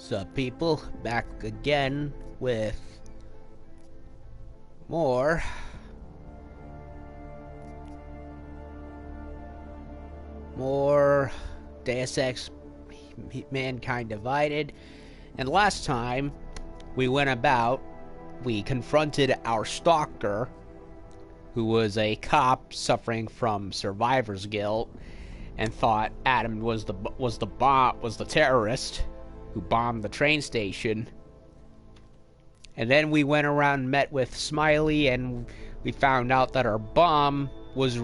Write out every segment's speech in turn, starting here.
Sup people, back again with more Deus Ex Mankind Divided. And last time we confronted our stalker, who was a cop suffering from survivor's guilt, and thought Adam was the terrorist who bombed the train station. And then we went around and met with Smiley, and we found out that our bomb was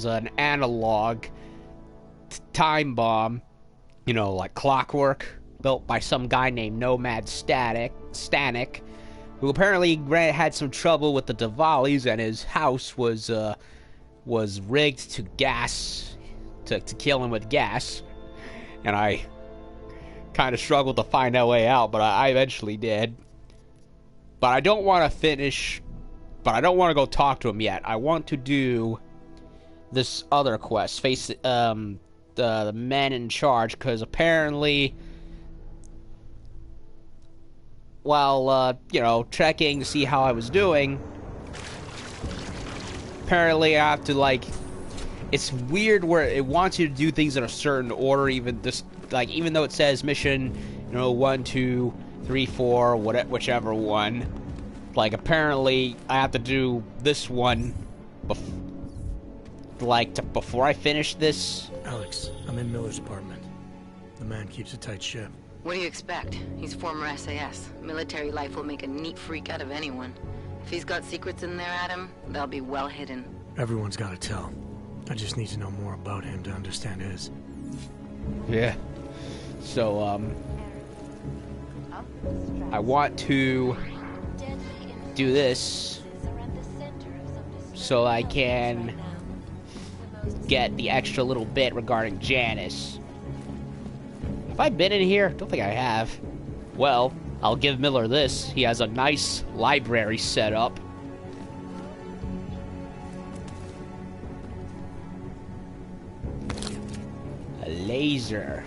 an analog time bomb, you know, like clockwork, built by some guy named Nomad Stanek, who apparently had some trouble with the Diwalis, and his house was rigged to kill him with gas. And I kind of struggled to find a way out, but I eventually did. But I don't want to go talk to him yet. I want to do this other quest, face the men in charge, because apparently, while checking to see how I was doing, apparently I have to it's weird where it wants you to do things in a certain order, even though it says mission 1, 2, 3, 4, whichever one. Apparently I have to do this one before I finish this. Alex, I'm in Miller's apartment. The man keeps a tight ship. What do you expect? He's former SAS. Military life will make a neat freak out of anyone. If he's got secrets in there, Adam, they'll be well hidden. Everyone's got to tell. I just need to know more about him to understand his. Yeah. So, I want to do this so I can get the extra little bit regarding Janus. Have I been in here? Don't think I have. Well, I'll give Miller this. He has a nice library set up. A laser.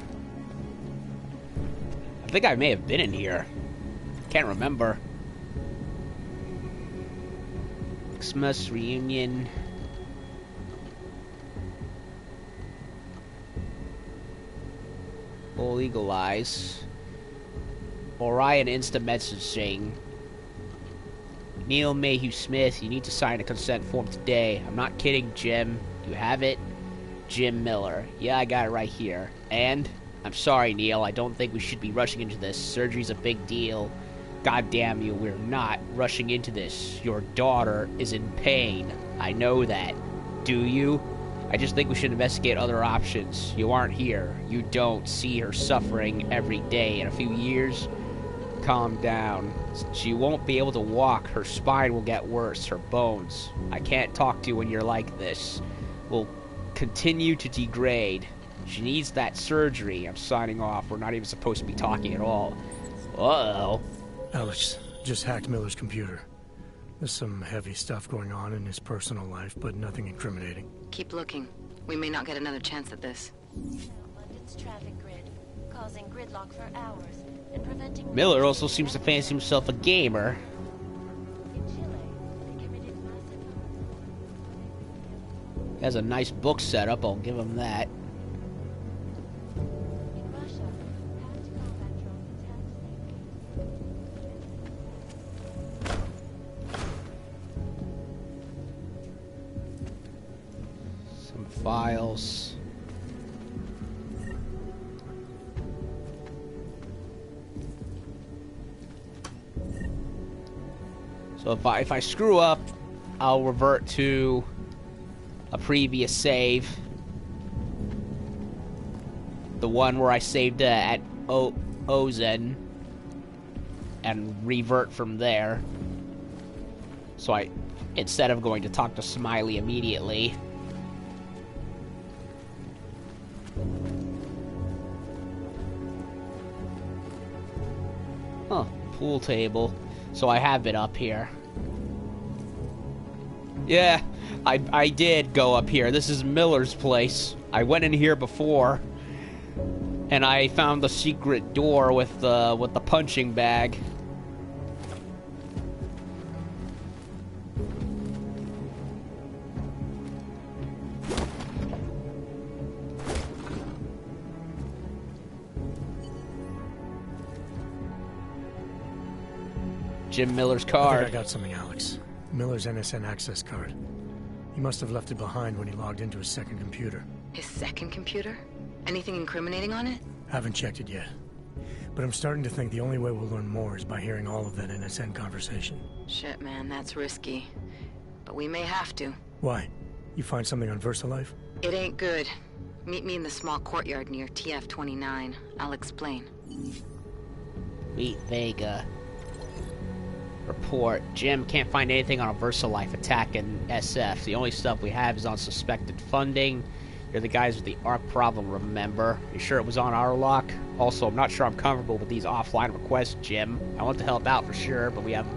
I think I may have been in here. Can't remember. Xmas reunion. Full Eagle Eyes. Orion instant messaging. Neil Mayhew Smith, you need to sign a consent form today. I'm not kidding, Jim. You have it? Jim Miller. Yeah, I got it right here. And? I'm sorry, Neil. I don't think we should be rushing into this. Surgery's a big deal. God damn you, we're not rushing into this. Your daughter is in pain. I know that. Do you? I just think we should investigate other options. You aren't here. You don't see her suffering every day. In a few years, calm down. She won't be able to walk. Her spine will get worse. Her bones. I can't talk to you when you're like this. Will continue to degrade. She needs that surgery. I'm signing off. We're not even supposed to be talking at all. Uh-oh. Alex just hacked Miller's computer. There's some heavy stuff going on in his personal life, but nothing incriminating. Keep looking. We may not get another chance at this. London's traffic grid, causing gridlock for hours and preventing... Miller also seems to fancy himself a gamer. In Chile, they committed massive... He has a nice book setup, I'll give him that. In Russia, packed combat drones attacked Some files. So if I screw up, I'll revert to a previous save. The one where I saved at Ozen, and revert from there. So instead of going to talk to Smiley immediately. Huh, pool table. So I have it up here. Yeah, I did go up here. This is Miller's place. I went in here before. And I found the secret door with the punching bag. Jim Miller's I card. think I got something, Alex. Miller's NSN access card. He must have left it behind when he logged into his second computer. His second computer? Anything incriminating on it? Haven't checked it yet. But I'm starting to think the only way we'll learn more is by hearing all of that NSN conversation. Shit, man, that's risky. But we may have to. Why? You find something on VersaLife? It ain't good. Meet me in the small courtyard near TF-29. I'll explain. Meet Vega. Report. Jim can't find anything on a VersaLife attack in SF. The only stuff we have is on suspected funding. You're the guys with the ARC problem, remember? You sure it was on our lock? Also, I'm not sure I'm comfortable with these offline requests, Jim. I want to help out for sure, but we have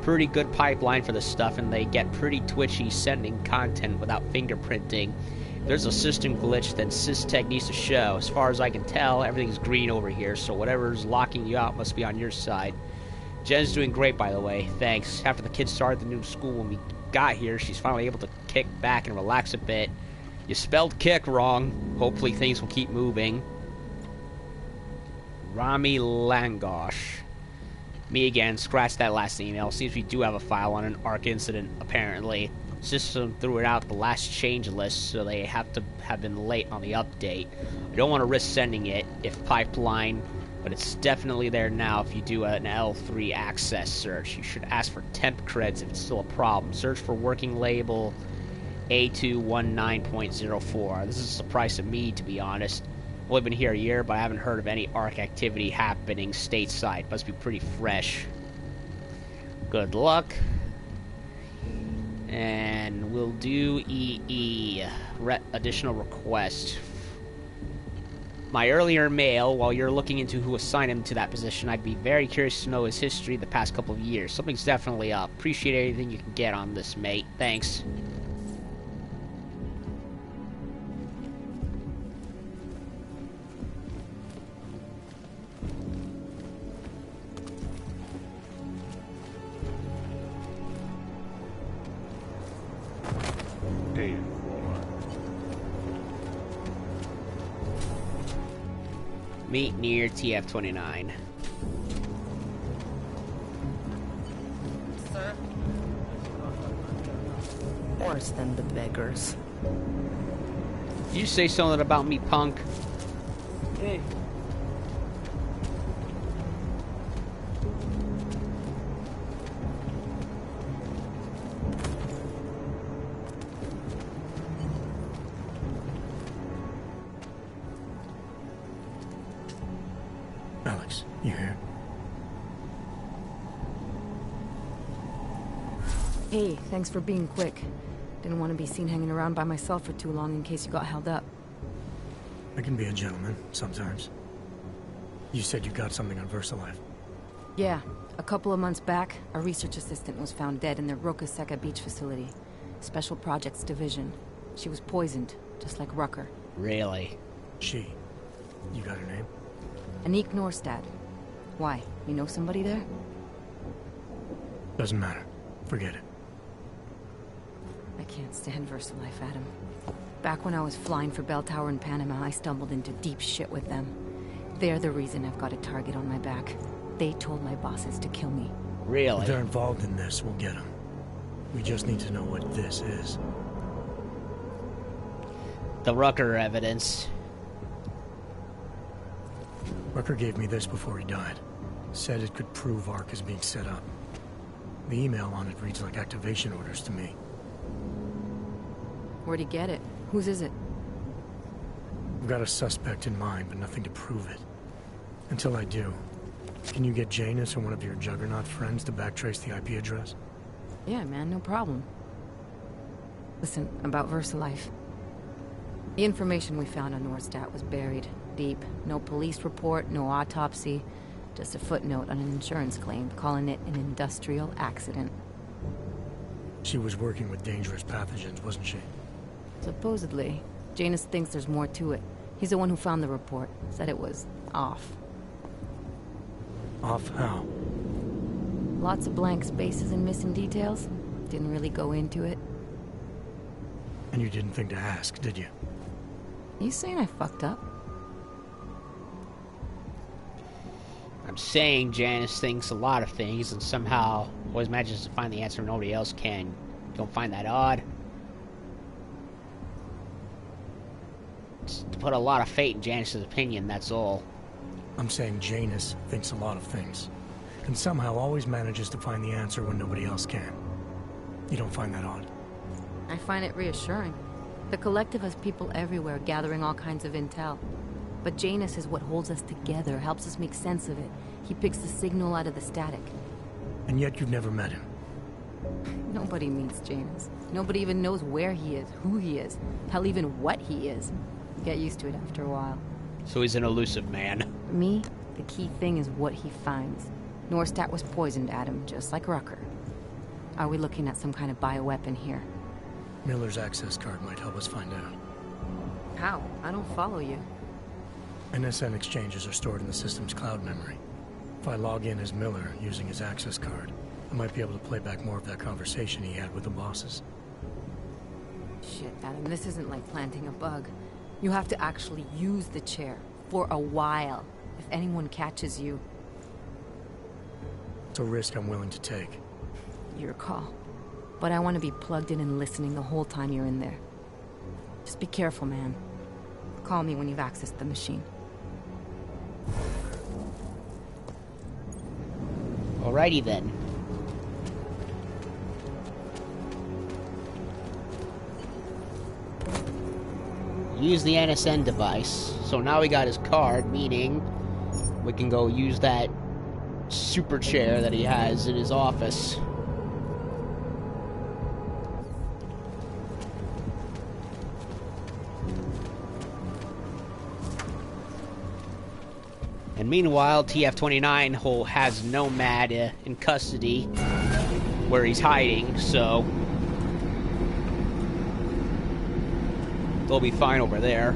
pretty good pipeline for this stuff, and they get pretty twitchy sending content without fingerprinting. If there's a system glitch, then SysTech needs to show. As far as I can tell, everything's green over here, so whatever's locking you out must be on your side. Jen's doing great, by the way. Thanks. After the kids started the new school when we got here, she's finally able to kick back and relax a bit. You spelled kick wrong. Hopefully things will keep moving. Rami Langosh. Me again. Scratch that last email. Seems we do have a file on an ARC incident, apparently. System threw it out the last change list, so they have to have been late on the update. I don't want to risk sending it if pipeline... But it's definitely there now if you do an L3 access search. You should ask for temp creds if it's still a problem. Search for working label A219.04. This is a surprise to me, to be honest. I've only been here a year, but I haven't heard of any ARC activity happening stateside. Must be pretty fresh. Good luck. And we'll do EE. Additional request. My earlier mail, while you're looking into who assigned him to that position, I'd be very curious to know his history the past couple of years. Something's definitely up. Appreciate anything you can get on this, mate. Thanks. Meet near TF-29. Sir? Worse than the beggars. Did you say something about me, punk? Hey. Alex, you here? Hey, thanks for being quick. Didn't want to be seen hanging around by myself for too long in case you got held up. I can be a gentleman, sometimes. You said you got something on VersaLife. Yeah, a couple of months back, a research assistant was found dead in their Roca Seca beach facility. Special Projects Division. She was poisoned, just like Rucker. Really? She. You got her name? Anik Norstad. Why? You know somebody there? Doesn't matter. Forget it. I can't stand VersaLife, Adam. Back when I was flying for Bell Tower in Panama, I stumbled into deep shit with them. They're the reason I've got a target on my back. They told my bosses to kill me. Really? If they're involved in this, we'll get them. We just need to know what this is. The Rucker evidence. Rucker gave me this before he died. Said it could prove ARC is being set up. The email on it reads like activation orders to me. Where'd he get it? Whose is it? I've got a suspect in mind, but nothing to prove it. Until I do, can you get Janus or one of your Juggernaut friends to backtrace the IP address? Yeah, man, no problem. Listen, about VersaLife. The information we found on Norstad was buried deep. No police report, no autopsy. Just a footnote on an insurance claim, calling it an industrial accident. She was working with dangerous pathogens, wasn't she? Supposedly. Janus thinks there's more to it. He's the one who found the report. Said it was off. Off how? Lots of blank spaces and missing details. Didn't really go into it. And you didn't think to ask, did you? You saying I fucked up? I'm saying Janus thinks a lot of things and somehow always manages to find the answer nobody else can. You don't find that odd? It's to put a lot of fate in Janus' opinion, that's all. I'm saying Janus thinks a lot of things, and somehow always manages to find the answer when nobody else can. You don't find that odd? I find it reassuring. The Collective has people everywhere gathering all kinds of intel. But Janus is what holds us together, helps us make sense of it. He picks the signal out of the static. And yet you've never met him. Nobody meets Janus. Nobody even knows where he is, who he is, hell, even what he is. You get used to it after a while. So he's an elusive man. For me, the key thing is what he finds. Norstat was poisoned, Adam, just like Rucker. Are we looking at some kind of bioweapon here? Miller's access card might help us find out. How? I don't follow you. NSN exchanges are stored in the system's cloud memory. If I log in as Miller using his access card, I might be able to play back more of that conversation he had with the bosses. Shit, Adam, this isn't like planting a bug. You have to actually use the chair. For a while. If anyone catches you... It's a risk I'm willing to take. Your call. But I want to be plugged in and listening the whole time you're in there. Just be careful, man. Call me when you've accessed the machine. Alrighty then. Use the NSN device. So now we got his card, meaning we can go use that super chair that he has in his office. And meanwhile, TF-29 has Nomad in custody, where he's hiding, so they'll be fine over there.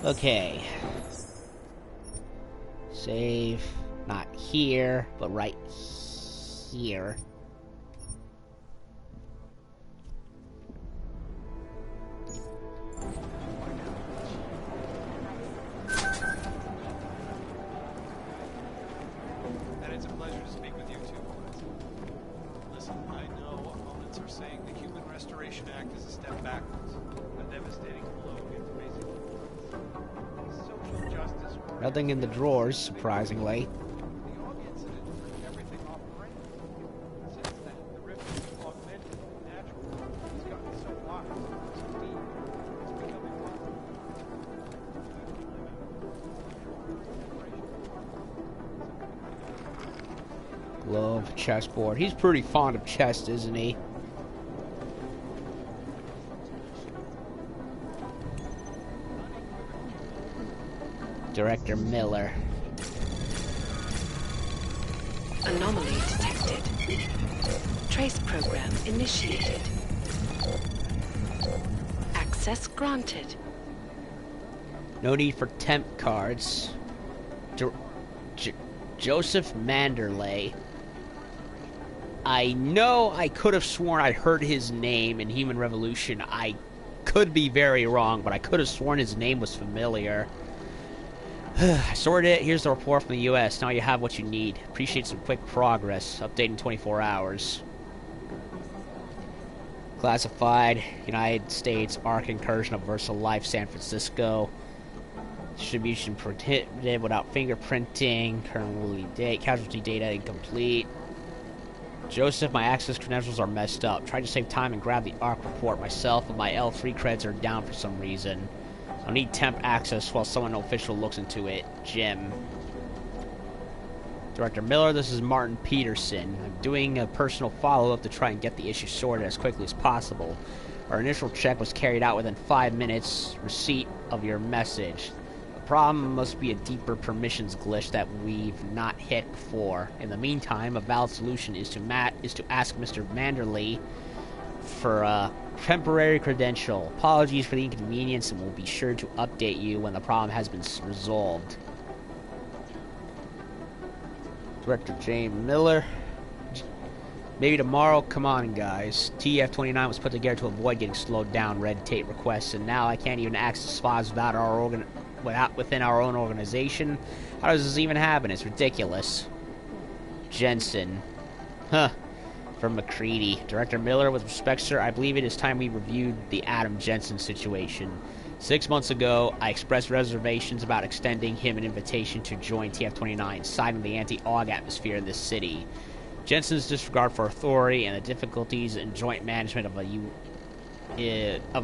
Okay. Save. Not here, but right here. And it's a pleasure to speak with you too, boys. Listen, I know opponents are saying the Human Restoration Act is a step backwards, a devastating blow against basic human rights. Social justice. Nothing in the drawers, surprisingly. The audience in it turned everything off range. Since then, the rift is augmented and natural. It's gotten so wide, so deep, it's becoming one. Glove, chessboard. He's pretty fond of chess, isn't he? Director Miller. Anomaly detected. Trace program initiated. Access granted. No need for temp cards. Joseph Manderley. I know I could have sworn I heard his name in Human Revolution. I could be very wrong, but I could have sworn his name was familiar. Sorted it. Here's the report from the U.S. Now you have what you need. Appreciate some quick progress. Update in 24 hours. Classified. United States Ark incursion of VersaLife San Francisco. Distribution prohibited without fingerprinting. Currently casualty data incomplete. Joseph, my access credentials are messed up. Tried to save time and grab the ARC report myself, but my L3 creds are down for some reason. I'll need temp access while someone official looks into it. Jim. Director Miller, this is Martin Peterson. I'm doing a personal follow-up to try and get the issue sorted as quickly as possible. Our initial check was carried out within 5 minutes. Receipt of your message. The problem must be a deeper permissions glitch that we've not hit before. In the meantime, a valid solution is to ask Mr. Manderley for a temporary credential. Apologies for the inconvenience, and we'll be sure to update you when the problem has been resolved. Director James Miller. Maybe tomorrow. Come on, guys. TF-29 was put together to avoid getting slowed down red tape requests, and now I can't even access files within our own organization. How does this even happen? It's ridiculous. Jensen. Huh. From McCready. Director Miller, with respect, sir, I believe it is time we reviewed the Adam Jensen situation. 6 months ago, I expressed reservations about extending him an invitation to join TF-29, citing the anti-AUG atmosphere in this city. Jensen's disregard for authority and the difficulties in joint management of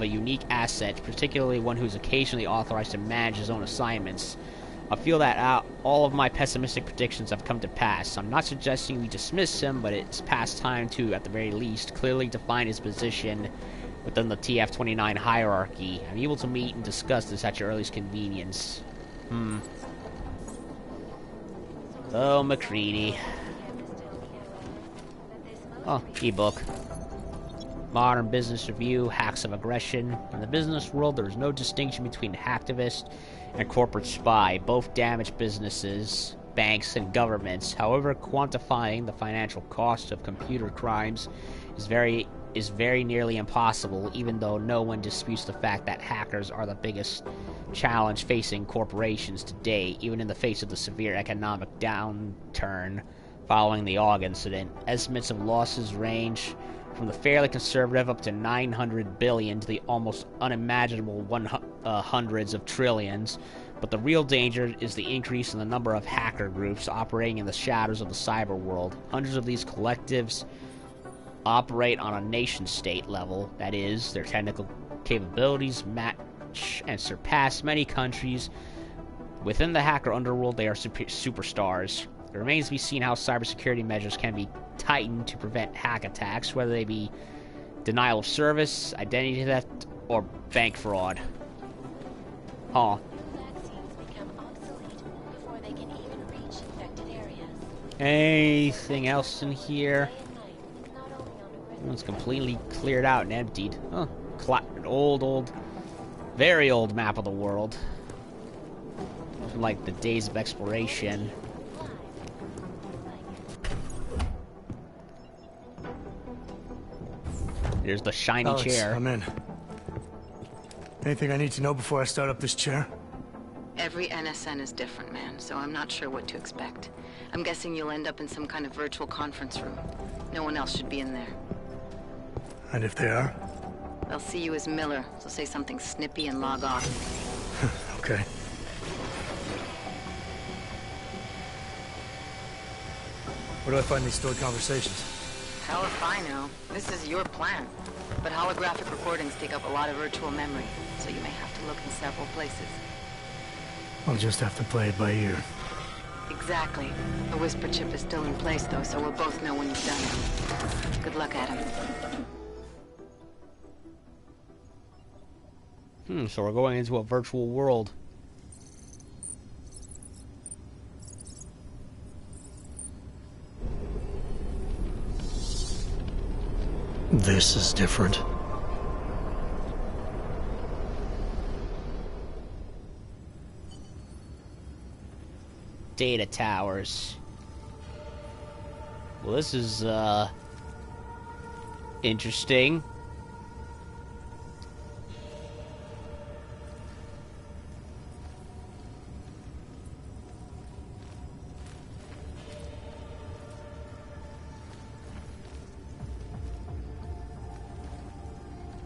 a unique asset, particularly one who's occasionally authorized to manage his own assignments. I feel that all of my pessimistic predictions have come to pass. I'm not suggesting we dismiss him, but it's past time to, at the very least, clearly define his position within the TF-29 hierarchy. I'm able to meet and discuss this at your earliest convenience. Oh, McCready. Oh, ebook. Modern Business Review, Hacks of Aggression. In the business world, there is no distinction between hacktivist and corporate spy. Both damage businesses, banks, and governments. However, quantifying the financial cost of computer crimes is very nearly impossible, even though no one disputes the fact that hackers are the biggest challenge facing corporations today, even in the face of the severe economic downturn following the AUG incident. Estimates of losses range from the fairly conservative up to 900 billion to the almost unimaginable hundreds of trillions, but the real danger is the increase in the number of hacker groups operating in the shadows of the cyber world. Hundreds of these collectives operate on a nation-state level, that is, their technical capabilities match and surpass many countries. Within the hacker underworld, they are superstars. It remains to be seen how cybersecurity measures can be tightened to prevent hack attacks, whether they be denial of service, identity theft, or bank fraud. Huh. Anything else in here? It's completely cleared out and emptied. Huh. An old, very old map of the world. Like the days of exploration. There's the shiny Alex, chair. I'm in. Anything I need to know before I start up this chair? Every NSN is different, man, so I'm not sure what to expect. I'm guessing you'll end up in some kind of virtual conference room. No one else should be in there. And if they are? They'll see you as Miller, so say something snippy and log off. Okay. Where do I find these stored conversations? Hell if I know. This is your plan. But holographic recordings take up a lot of virtual memory, so you may have to look in several places. I'll just have to play it by ear. Exactly. The whisper chip is still in place, though, so we'll both know when you've done it. Good luck, Adam. So we're going into a virtual world. This is different. Data towers. Well, this is, interesting.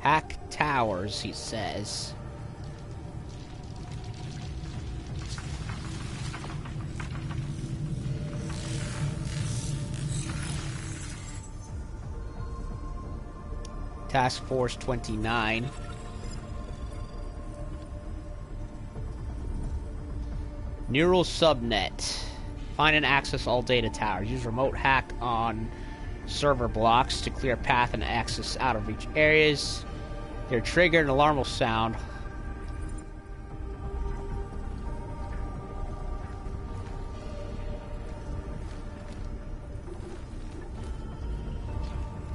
Hack towers, he says. Task Force 29. Neural subnet. Find and access all data towers. Use remote hack on server blocks to clear path and access out of reach areas. They're triggered, an alarm will sound.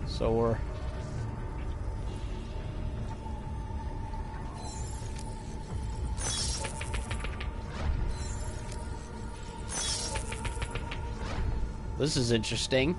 So we're... This is interesting.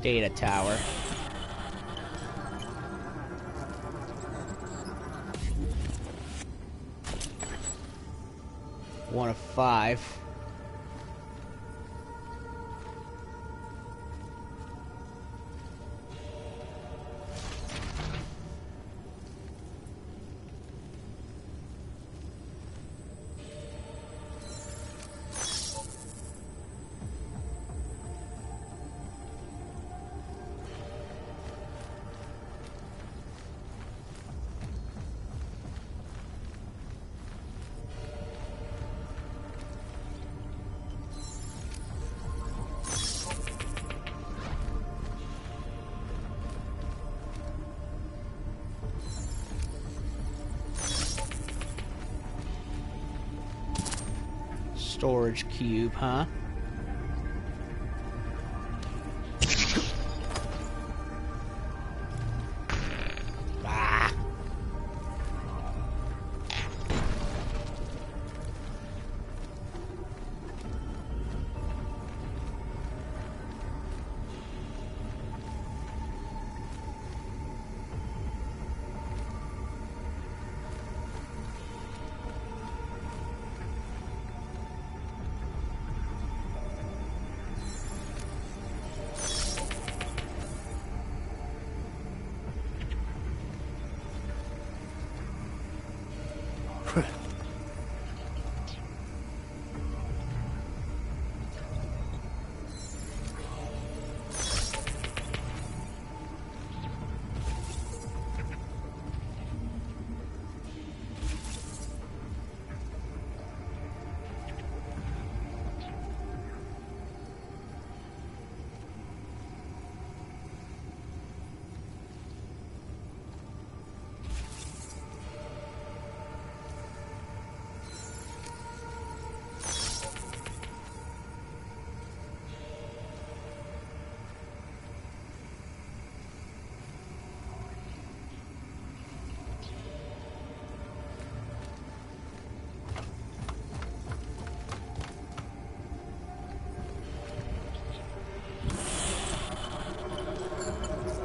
Data tower. One of 5. Storage cube, huh? Ah.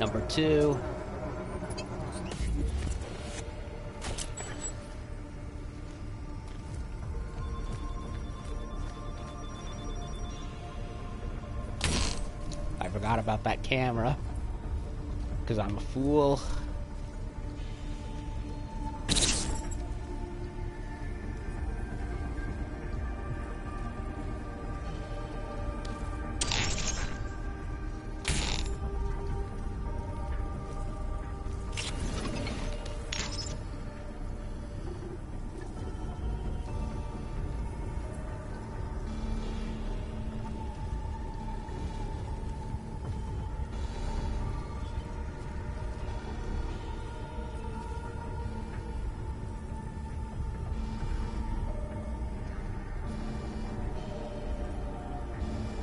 Number 2. I forgot about that camera, because I'm a fool.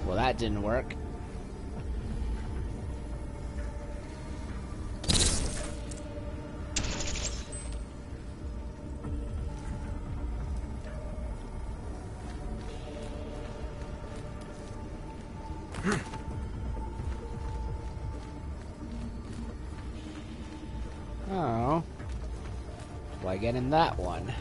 Well, that didn't work. get in that one.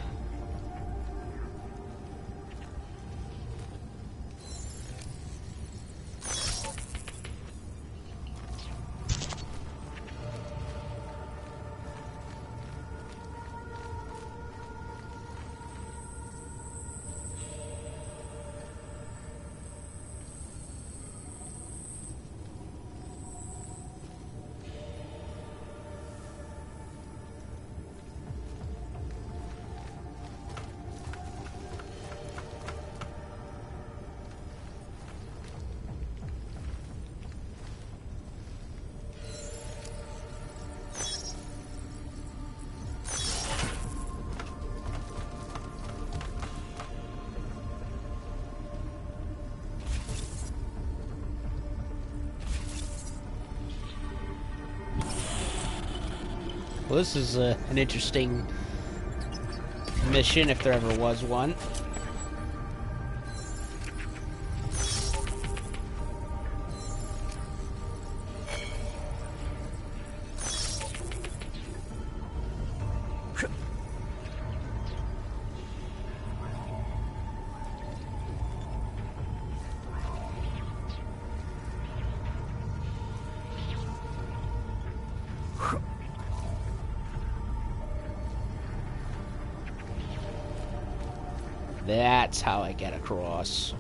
Well, this is an interesting mission, if there ever was one. That's how I get across.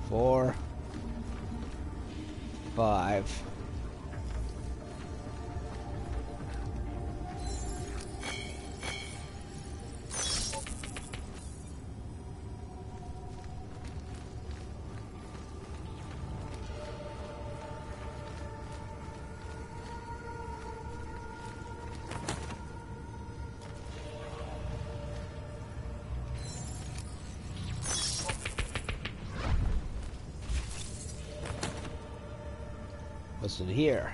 Four, 5. What's in here?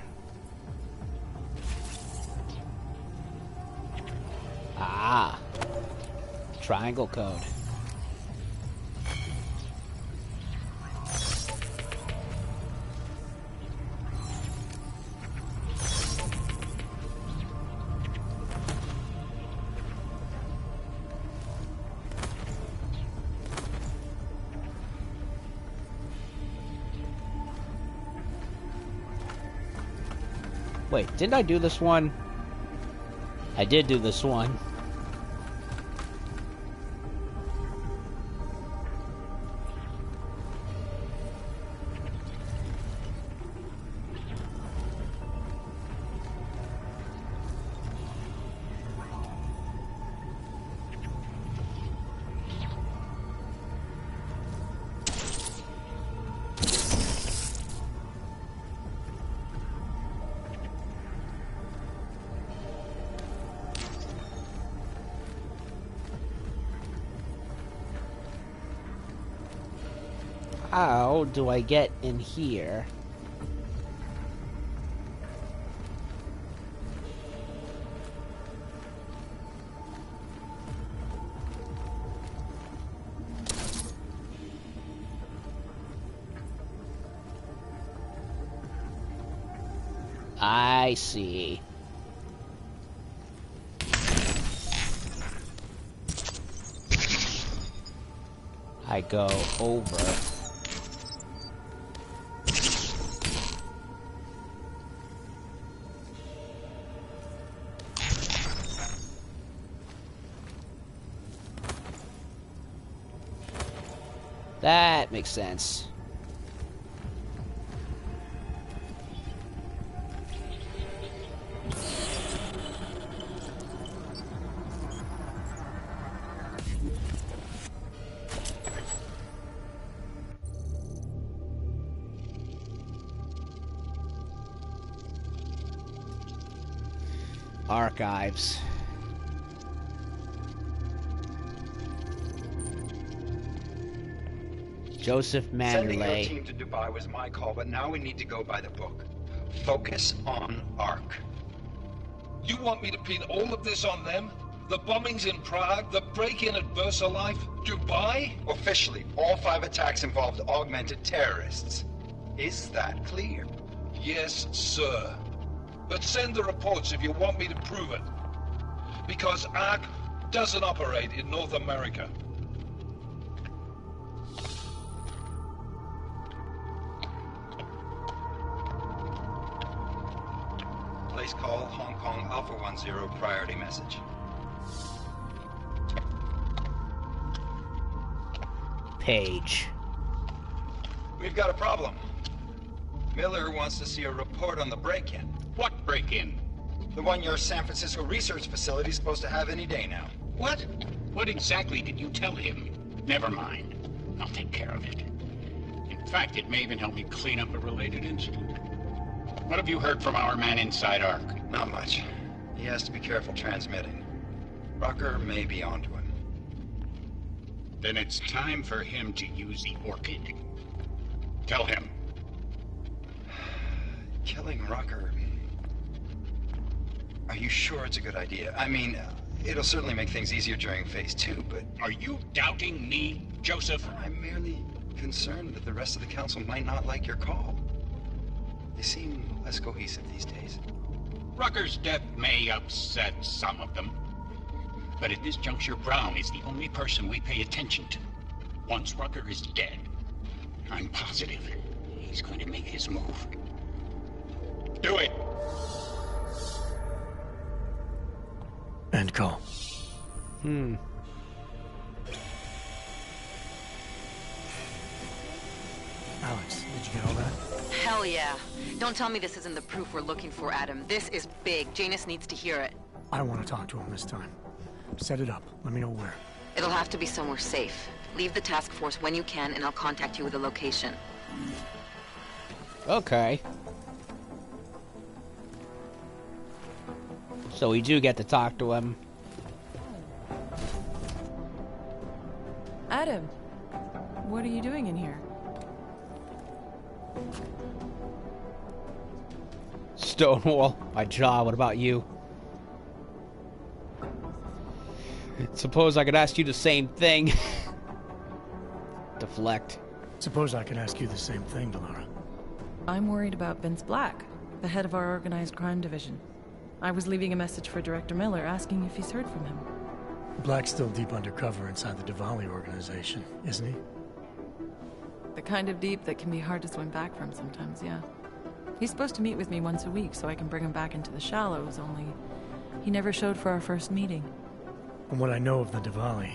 Ah, triangle code. Wait, didn't I do this one? I did do this one. How do I get in here? I see. I go over. That makes sense. Archives. Joseph Sending your Manley. team to Dubai was my call, but now we need to go by the book. Focus on Ark. You want me to pin all of this on them? The bombings in Prague, the break-in at VersaLife, Dubai? Officially, all 5 attacks involved augmented terrorists. Is that clear? Yes, sir. But send the reports if you want me to prove it. Because ARC doesn't operate in North America. Place call, Hong Kong Alpha 10, priority message. Page. We've got a problem. Miller wants to see a report on the break-in. What break-in? The one your San Francisco research facility is supposed to have any day now. What? What exactly did you tell him? Never mind. I'll take care of it. In fact, it may even help me clean up a related incident. What have you heard from our man inside ARC? Not much. He has to be careful transmitting. Rucker may be onto him. Then it's time for him to use the Orchid. Tell him. Killing Rucker... Are you sure it's a good idea? I mean, it'll certainly make things easier during Phase 2, but... Are you doubting me, Joseph? I'm merely concerned that the rest of the Council might not like your call. They seem less cohesive these days. Rucker's death may upset some of them. But at this juncture, Brown is the only person we pay attention to. Once Rucker is dead, I'm positive he's going to make his move. Do it! End call. Alex, did you get all that? Hell yeah. Don't tell me this isn't the proof we're looking for, Adam. This is big. Janus needs to hear it. I want to talk to him this time. Set it up. Let me know where. It'll have to be somewhere safe. Leave the task force when you can, and I'll contact you with a location. Okay. So we do get to talk to him. Adam, what are you doing in here? Stonewall, my jaw, what about you? Suppose I could ask you the same thing. Deflect. Suppose I could ask you the same thing, Delara. I'm worried about Vince Black, the head of our organized crime division. I was leaving a message for Director Miller asking if he's heard from him. Black's still deep undercover inside the Diwali organization, isn't he? The kind of deep that can be hard to swim back from sometimes, yeah. He's supposed to meet with me once a week so I can bring him back into the shallows, only he never showed for our first meeting. From what I know of the Diwali,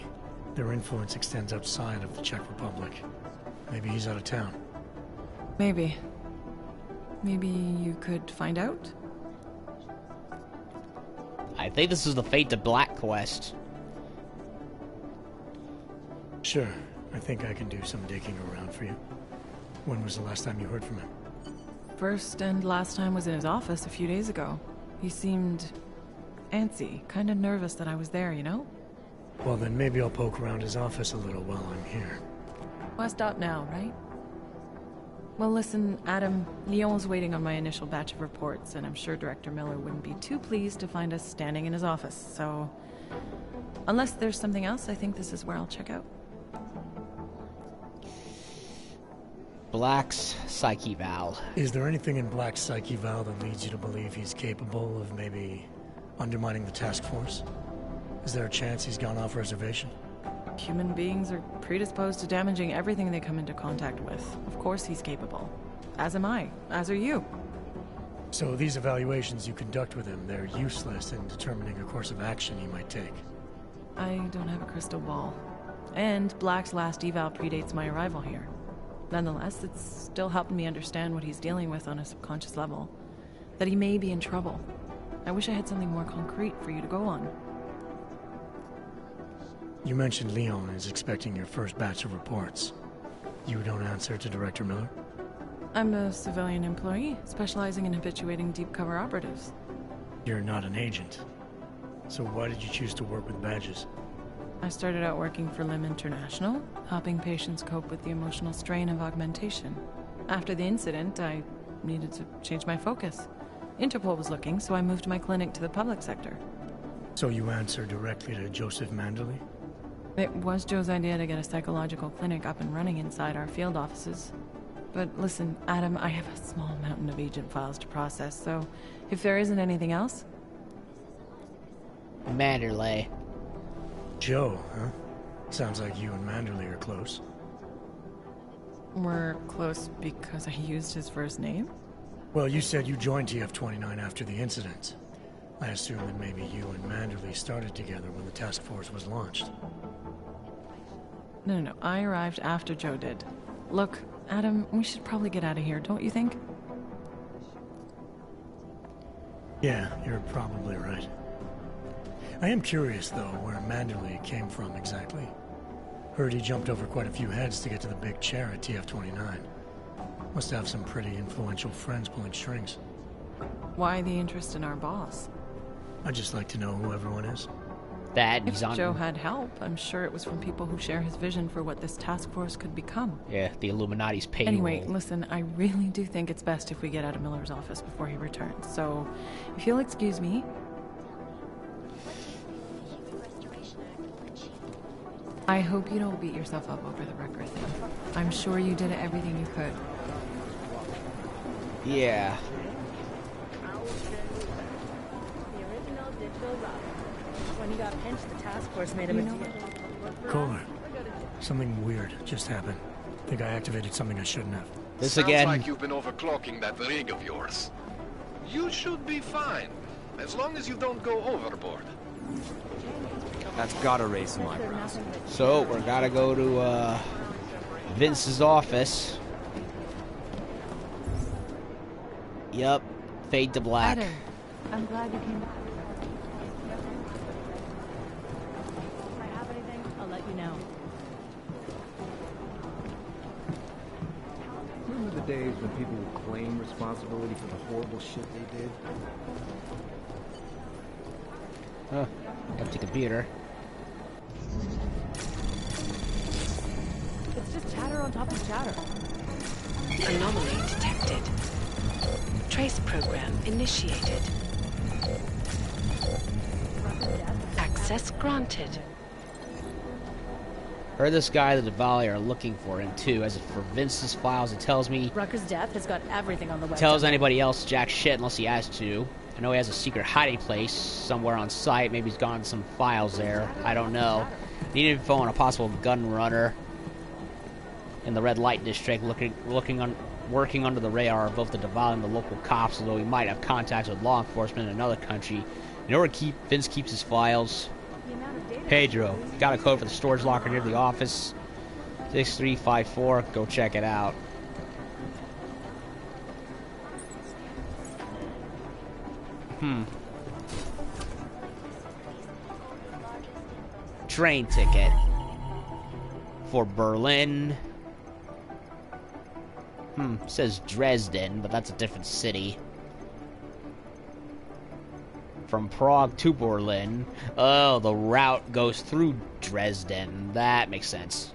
their influence extends outside of the Czech Republic. Maybe he's out of town. Maybe. Maybe you could find out? I think this is the Fate to Black quest. Sure. I think I can do some digging around for you. When was the last time you heard from him? First and last time was in his office a few days ago. He seemed antsy, kind of nervous that I was there, you know? Well, then maybe I'll poke around his office a little while I'm here. Why stop now, right? Well, listen, Adam, Leon's waiting on my initial batch of reports, and I'm sure Director Miller wouldn't be too pleased to find us standing in his office, so... Unless there's something else, I think this is where I'll check out. Black's psyche val. Is there anything in Black's psyche val that leads you to believe he's capable of maybe undermining the task force? Is there a chance he's gone off reservation? Human beings are predisposed to damaging everything they come into contact with. Of course he's capable. As am I. As are you. So these evaluations you conduct with him, they're useless in determining a course of action he might take? I don't have a crystal ball. And Black's last eval predates my arrival here. Nonetheless, it's still helping me understand what he's dealing with on a subconscious level. That he may be in trouble. I wish I had something more concrete for you to go on. You mentioned Leon is expecting your first batch of reports. You don't answer to Director Miller? I'm a civilian employee, specializing in habituating deep cover operatives. You're not an agent. So why did you choose to work with badges? I started out working for LIM International, helping patients cope with the emotional strain of augmentation. After the incident, I needed to change my focus. Interpol was looking, so I moved my clinic to the public sector. So you answer directly to Joseph Manderley? It was Joe's idea to get a psychological clinic up and running inside our field offices. But listen, Adam, I have a small mountain of agent files to process, so if there isn't anything else... Manderley. Joe, huh? Sounds like you and Manderley are close. We're close because I used his first name? Well, you said you joined TF-29 after the incident. I assume that maybe you and Manderley started together when the task force was launched. No, I arrived after Joe did. Look, Adam, we should probably get out of here, don't you think? Yeah, you're probably right. I am curious, though, where Manderley came from exactly. Heard he jumped over quite a few heads to get to the big chair at TF-29. Must have some pretty influential friends pulling strings. Why the interest in our boss? I'd just like to know who everyone is. That if he's on. Joe had help, I'm sure it was from people who share his vision for what this task force could become. Yeah, the Illuminati's payroll. Anyway, listen, I really do think it's best if we get out of Miller's office before he returns. So, if you'll excuse me. I hope you don't beat yourself up over the Wrecker thing. I'm sure you did everything you could. Yeah. When he got pinched, the task force made him a deal. Kohler, something weird just happened. Think I activated something I shouldn't have. This Sounds again. like you've been overclocking that rig of yours. You should be fine, as long as you don't go overboard. That's gotta raise some eyebrows. So, we're gotta go to, Vince's office. Yep. Fade to black. Adam, I'm glad you came back. If I have anything, I'll let you know. Remember the days when people would claim responsibility for the horrible shit they did? Huh. Empty computer. It's just chatter on top of chatter. Anomaly detected. Trace program initiated. Access granted. Heard this guy, the Devali, are looking for him too. As for Vince's files, it tells me. Rucker's death has got everything on the website. Tells anybody else jack shit unless he has to. I know he has a secret hiding place somewhere on site. Maybe he's gotten some files there. I don't know. Need info on a possible gun runner in the red light district, working under the radar of both the Devali and the local cops, although he might have contacts with law enforcement in another country. In order to Vince keeps his files. Pedro, got a code for the storage locker near the office. 6354. Go check it out. Train ticket for Berlin. Says Dresden, but that's a different city. From Prague to Berlin. Oh, the route goes through Dresden. That makes sense.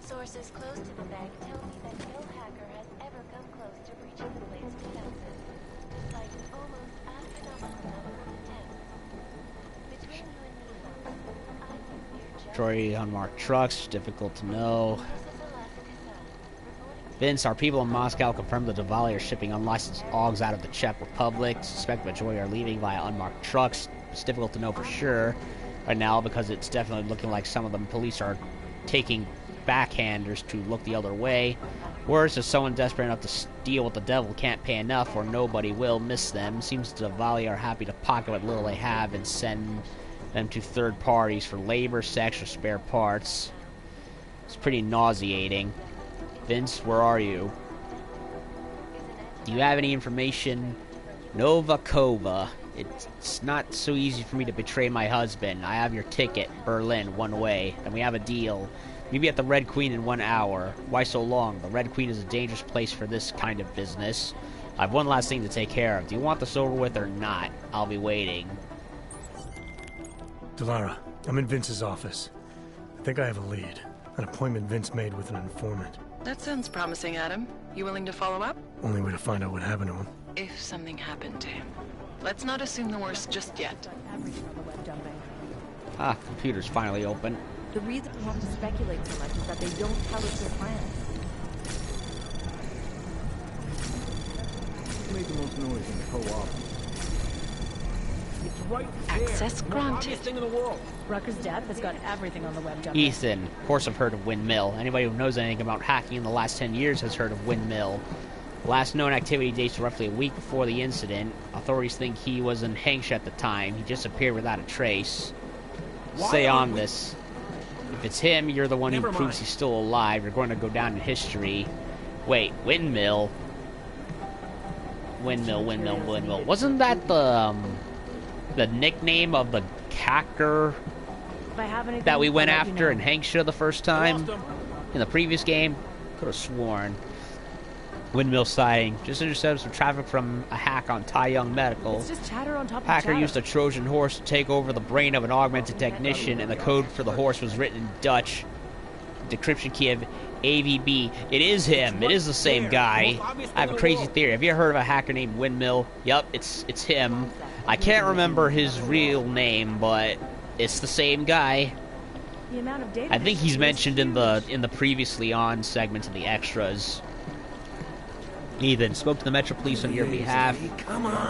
Sources close to the bank tell me that no hacker has ever come close to breaching the blade's defenses, despite almost astronomical number of attempts. Between you and me, I think we're just... Troy unmarked trucks, difficult to know. Vince, our people in Moscow confirmed the Devali are shipping unlicensed augs out of the Czech Republic. Suspect the majority are leaving via unmarked trucks. It's difficult to know for sure right now because it's definitely looking like some of the police are taking backhanders to look the other way. Worse, if someone desperate enough to steal what the devil can't pay enough, or nobody will miss them. Seems the Devali are happy to pocket what little they have and send them to third parties for labor, sex, or spare parts. It's pretty nauseating. Vince, where are you? Do you have any information? Novakova. It's not so easy for me to betray my husband. I have your ticket, Berlin, one way. Then we have a deal. Maybe at the Red Queen in 1 hour. Why so long? The Red Queen is a dangerous place for this kind of business. I have one last thing to take care of. Do you want this over with or not? I'll be waiting. Delara, I'm in Vince's office. I think I have a lead. An appointment Vince made with an informant. That sounds promising, Adam. You willing to follow up? Only way to find out what happened to him. If something happened to him. Let's not assume the worst just yet. Ah, computer's finally open. The reason we have to speculate so much is that they don't tell us their plans. Make the most noise in co-op. It's right there. Access granted. Obvious thing in the world. Rucker's death has got everything on the web dumping. Ethan, of course I've heard of Windmill. Anybody who knows anything about hacking in the last 10 years has heard of Windmill. The last known activity dates to roughly a week before the incident. Authorities think he was in Hangsha at the time. He disappeared without a trace. Stay on this. If it's him, you're the one who proves he's still alive. You're going to go down in history. Wait, Windmill? Windmill. Wasn't that the nickname of the hacker that we went after in Hangsha the first time? In the previous game? Could have sworn. Windmill sighting. Just intercepted some traffic from a hack on Tai Young Medical. It's just chatter on top of Hacker chatter. used a Trojan horse to take over the brain of an augmented technician, and the code for the horse was written in Dutch. Decryption key of AVB. It is him. It is the same guy. I have a crazy theory. Have you ever heard of a hacker named Windmill? Yep, it's him. I can't remember his real name, but it's the same guy. The amount of data I think he's mentioned in the previously on segment of the extras. Ethan spoke to the Metro Police on your behalf.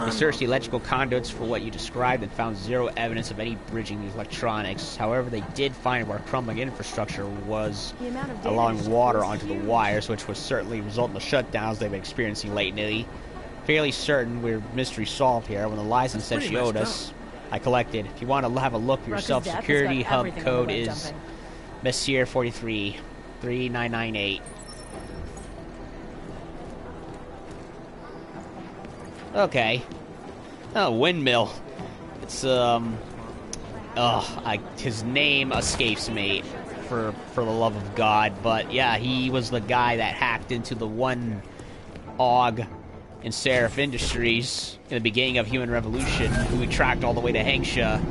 They searched the electrical conduits for what you described and found zero evidence of any bridging these electronics. However, they did find where crumbling infrastructure was allowing water onto the wires, which would certainly result in the shutdowns they've been experiencing lately. Fairly certain we're mystery solved here. When the license said she owed us, I collected. If you want to have a look for yourself, security hub code is Messier 43 3998. Okay. Oh, Windmill. It's his name escapes me for the love of God, but yeah, he was the guy that hacked into the one AUG in Seraph Industries in the beginning of Human Revolution, who we tracked all the way to Hangsha.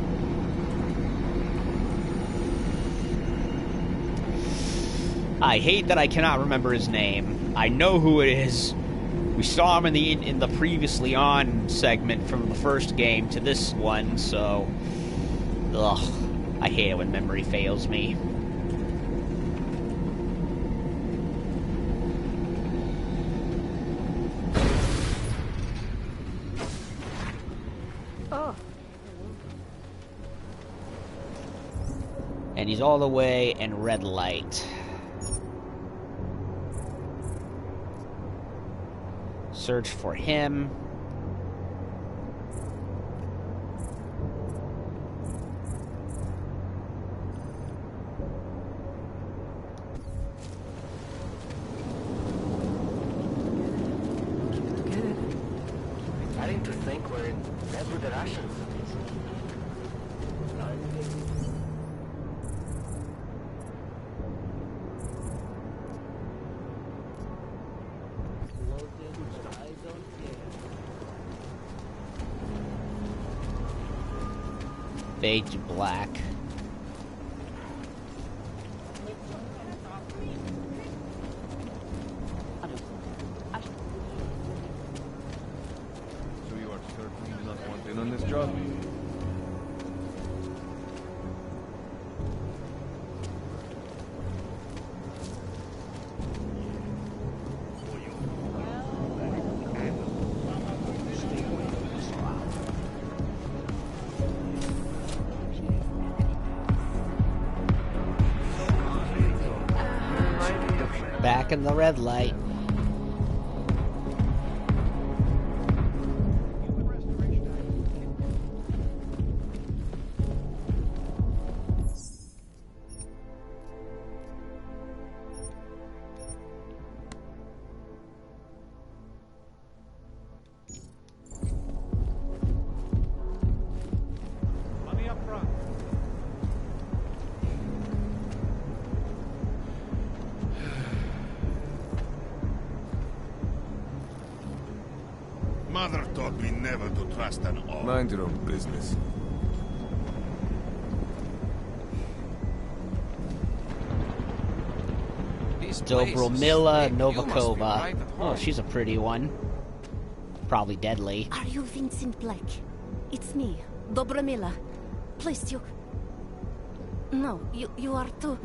I hate that I cannot remember his name. I know who it is. We saw him in the previously on segment from the first game to this one, so ugh, I hate it when memory fails me. And he's all the way in red light. Search for him. Starting to think we're in bed with the Russians. Fade to black. So you are certainly not wanting on this job? Back in the red light. Money up front. Mother taught me never to trust an orc. Mind your own business. this place is Dobromila slick. You must be Novikova. right at Oh, home. she's a pretty one. Probably deadly. Are you Vincent Blake? It's me, Dobromila. Please, you... No, you are too...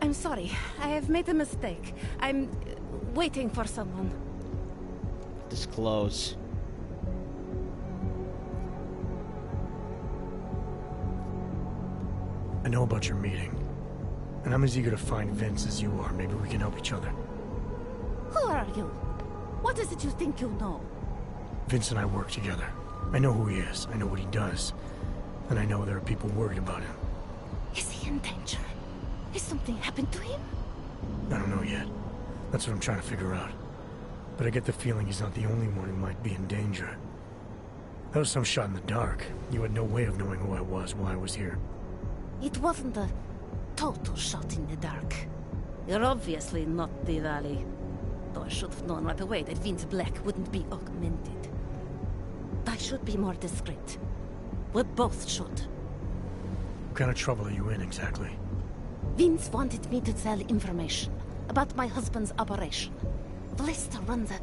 I'm sorry. I have made a mistake. I'm waiting for someone. Disclose. I know about your meeting. And I'm as eager to find Vince as you are. Maybe we can help each other. Who are you? What is it you think you know? Vince and I work together. I know who he is. I know what he does. And I know there are people worried about him. Is he in danger? Has something happened to him? I don't know yet. That's what I'm trying to figure out. But I get the feeling he's not the only one who might be in danger. That was some shot in the dark. You had no way of knowing who I was, why I was here. It wasn't a total shot in the dark. You're obviously not the Valley. Though I should have known right away that Vince Black wouldn't be augmented. I should be more discreet. We both should. What kind of trouble are you in, exactly? Vince wanted me to tell information about my husband's operation. Vlista runs a...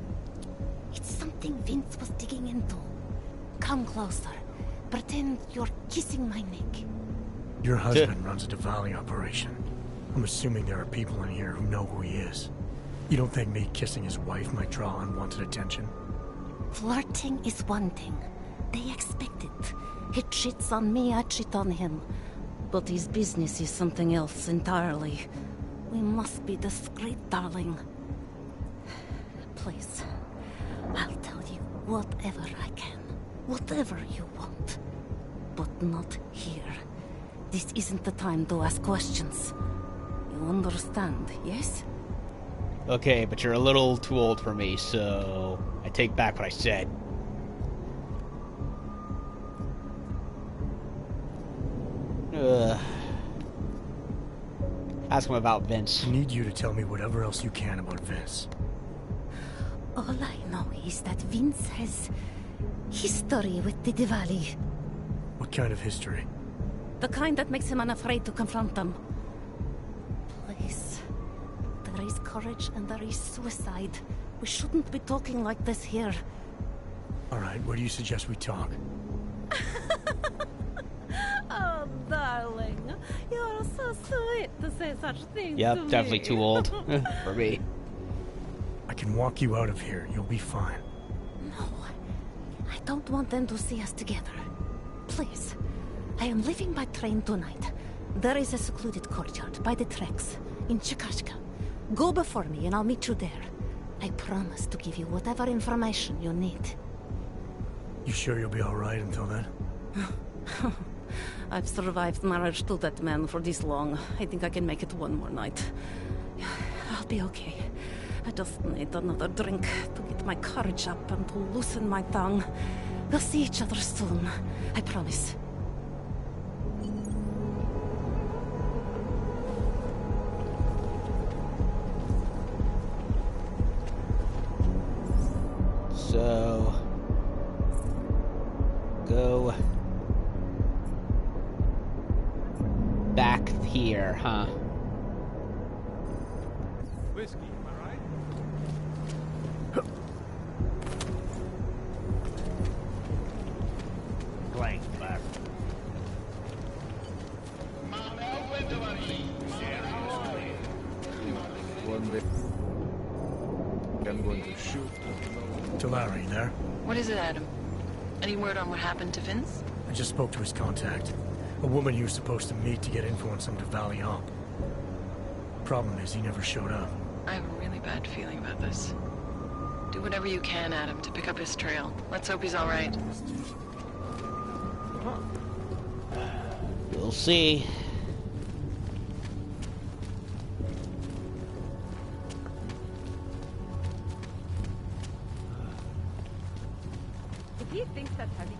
It's something Vince was digging into. Come closer. Pretend you're kissing my neck. Your husband runs a Diwali operation. I'm assuming there are people in here who know who he is. You don't think me kissing his wife might draw unwanted attention? Flirting is one thing. They expect it. He cheats on me, I cheat on him. But his business is something else entirely. We must be discreet, darling. Please, I'll tell you whatever I can. Whatever you want. But not here. This isn't the time to ask questions. You understand, yes? Okay, but you're a little too old for me, so I take back what I said. Ask him about Vince. I need you to tell me whatever else you can about Vince. All I know is that Vince has history with the Diwali. What kind of history? The kind that makes him unafraid to confront them. Please. There is courage and there is suicide. We shouldn't be talking like this here. Alright, where do you suggest we talk? Oh, darling. You're so sweet to say such things to me. Definitely too old for me. I can walk you out of here. You'll be fine. No. I don't want them to see us together. Please. I am leaving by train tonight. There is a secluded courtyard by the tracks in Chikashka. Go before me and I'll meet you there. I promise to give you whatever information you need. You sure you'll be alright until then? I've survived marriage to that man for this long. I think I can make it one more night. I'll be okay. I just need another drink to get my courage up and to loosen my tongue. We'll see each other soon. I promise. So... go... back here, huh? Whiskey, am I right? Blank back. One day, I'm going to shoot. Larry, there? What is it, Adam? Any word on what happened to Vince? I just spoke to his contact. A woman he was supposed to meet to get info on some Diwali op. Problem is, he never showed up. I have a really bad feeling about this. Do whatever you can, Adam, to pick up his trail. Let's hope he's all right. We'll see. If he thinks that having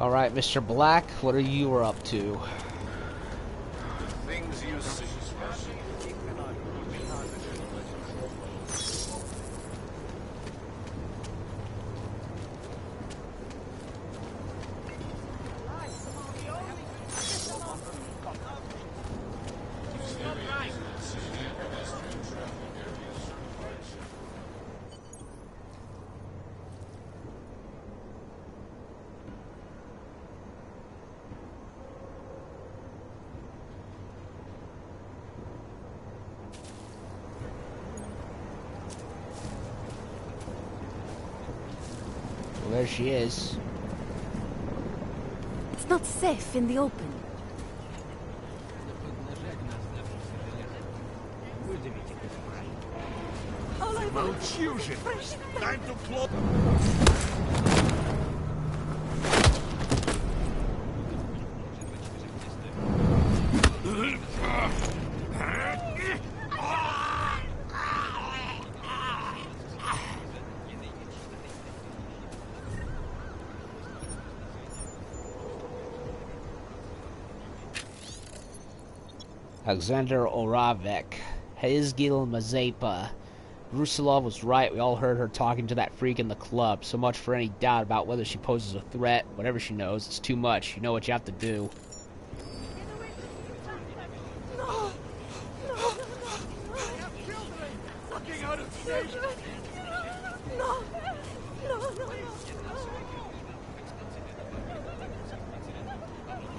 Alright, Mr. Black, what are you up to? Things you see. Well, there she is. It's not safe in the open. Malfusion! Time to close. Alexander Oravec, Hezgil Mazepa. Brusilov was right. We all heard her talking to that freak in the club. So much for any doubt about whether she poses a threat. Whatever she knows, it's too much. You know what you have to do.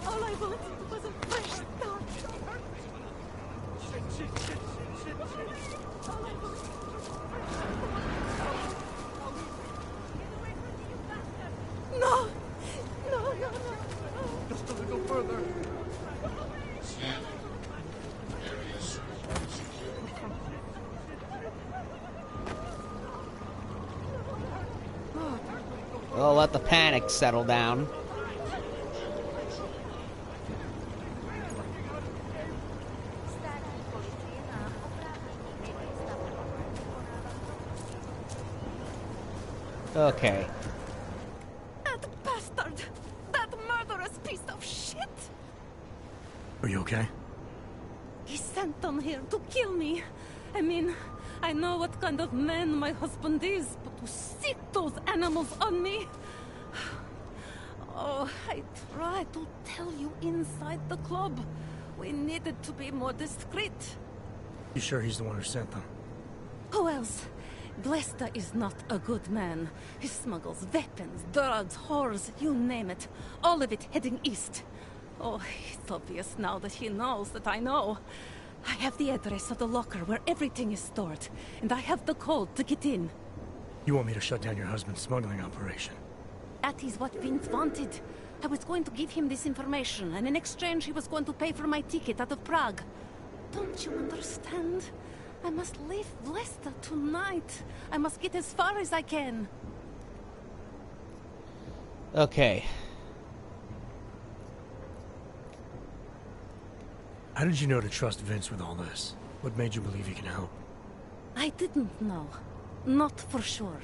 All I wanted was a fresh start. No! No, no, no! Just a little further. Well, let the panic settle down. Okay. That bastard! That murderous piece of shit! Are you okay? He sent them here to kill me. I mean, I know what kind of man my husband is, but to sick those animals on me... Oh, I tried to tell you inside the club. We needed to be more discreet. You sure he's the one who sent them? Who else? Blesta is not a good man. He smuggles weapons, drugs, whores, you name it. All of it heading east. Oh, it's obvious now that he knows that I know. I have the address of the locker where everything is stored, and I have the code to get in. You want me to shut down your husband's smuggling operation? That is what Vince wanted. I was going to give him this information, and in exchange he was going to pay for my ticket out of Prague. Don't you understand? I must leave Blesta tonight. I must get as far as I can. Okay. How did you know to trust Vince with all this? What made you believe he can help? I didn't know. Not for sure.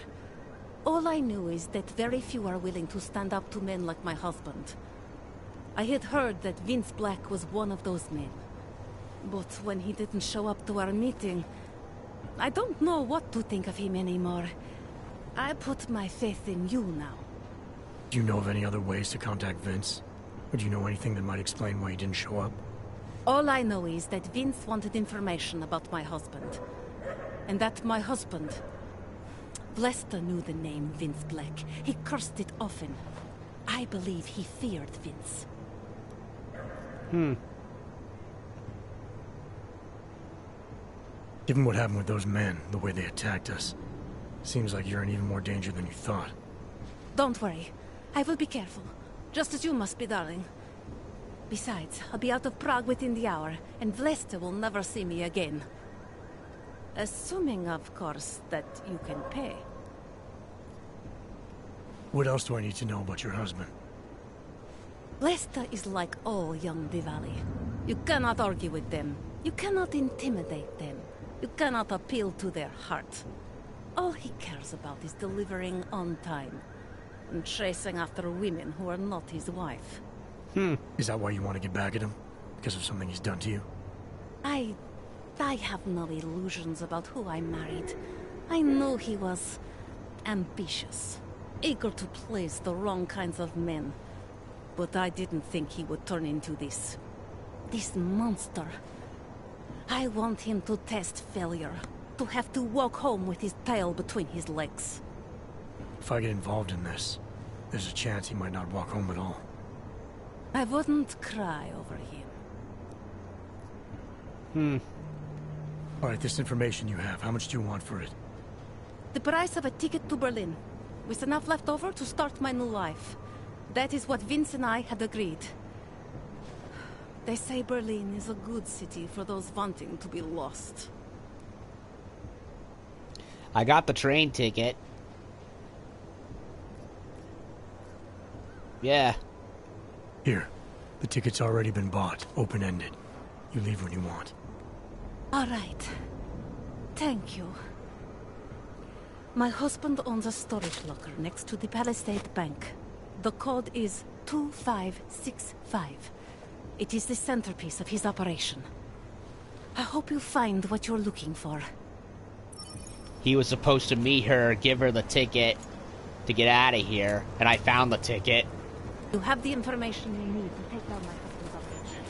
All I knew is that very few are willing to stand up to men like my husband. I had heard that Vince Black was one of those men. But when he didn't show up to our meeting, I don't know what to think of him anymore. I put my faith in you now. Do you know of any other ways to contact Vince? Or do you know anything that might explain why he didn't show up? All I know is that Vince wanted information about my husband. And that my husband... Blesta knew the name Vince Black. He cursed it often. I believe he feared Vince. Given what happened with those men, the way they attacked us, seems like you're in even more danger than you thought. Don't worry. I will be careful. Just as you must be, darling. Besides, I'll be out of Prague within the hour, and Blesta will never see me again. Assuming, of course, that you can pay. What else do I need to know about your husband? Blesta is like all young Diwali. You cannot argue with them. You cannot intimidate them. You cannot appeal to their heart. All he cares about is delivering on time. and chasing after women who are not his wife. Is that why you want to get back at him? Because of something he's done to you? I have no illusions about who I married. I knew he was ambitious, eager to please the wrong kinds of men. But I didn't think he would turn into this monster. I want him to test failure, to have to walk home with his tail between his legs. If I get involved in this, there's a chance he might not walk home at all. I wouldn't cry over him. Alright, this information you have, how much do you want for it? The price of a ticket to Berlin, with enough left over to start my new life. That is what Vince and I had agreed. They say Berlin is a good city for those wanting to be lost. I got the train ticket. Yeah. Here, the ticket's already been bought, open-ended. You leave when you want. All right. Thank you. My husband owns a storage locker next to the Palisade Bank. The code is 2565. It is the centerpiece of his operation. I hope you find what you're looking for. He was supposed to meet her, give her the ticket to get out of here, and I found the ticket. You have the information you need to take down my husband's operation.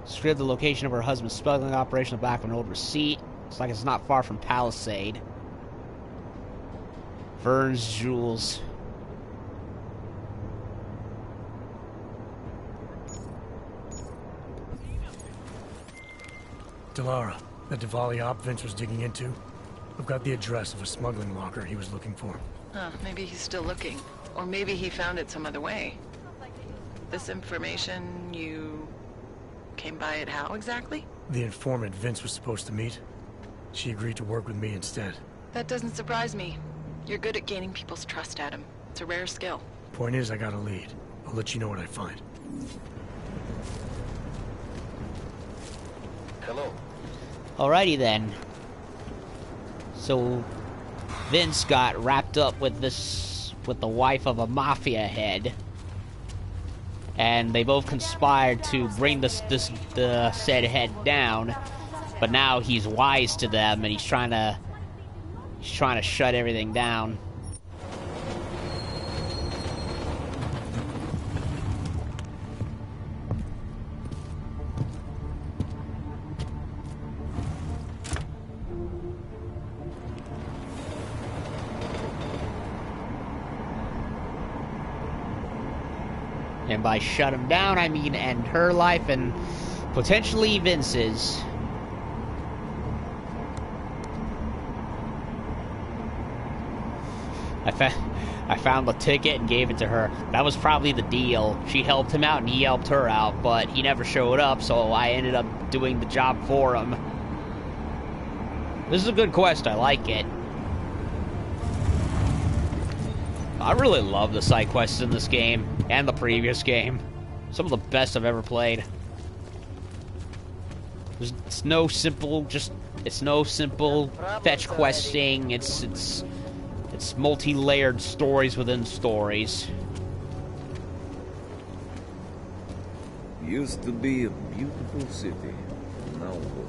Describe the location of her husband's smuggling operation on the back of an old receipt. Looks like it's not far from Palisade. Vern's Jewels. Delara, that Diwali op Vince was digging into? I've got the address of a smuggling locker he was looking for. Maybe he's still looking. Or maybe he found it some other way. This information, you came by it how exactly? The informant Vince was supposed to meet. She agreed to work with me instead. That doesn't surprise me. You're good at gaining people's trust, Adam. It's a rare skill. Point is, I got a lead. I'll let you know what I find. Hello. Alrighty then. So Vince got wrapped up with the wife of a mafia head, and they both conspired to bring the said head down. But now he's wise to them, and he's trying to shut everything down. And by shut him down, I mean end her life and potentially Vince's. I found the ticket and gave it to her. That was probably the deal. She helped him out and he helped her out, but he never showed up, so I ended up doing the job for him. This is a good quest. I like it. I really love the side quests in this game and the previous game. Some of the best I've ever played. It's no simple fetch questing. It's multi-layered stories within stories. Used to be a beautiful city. Now look.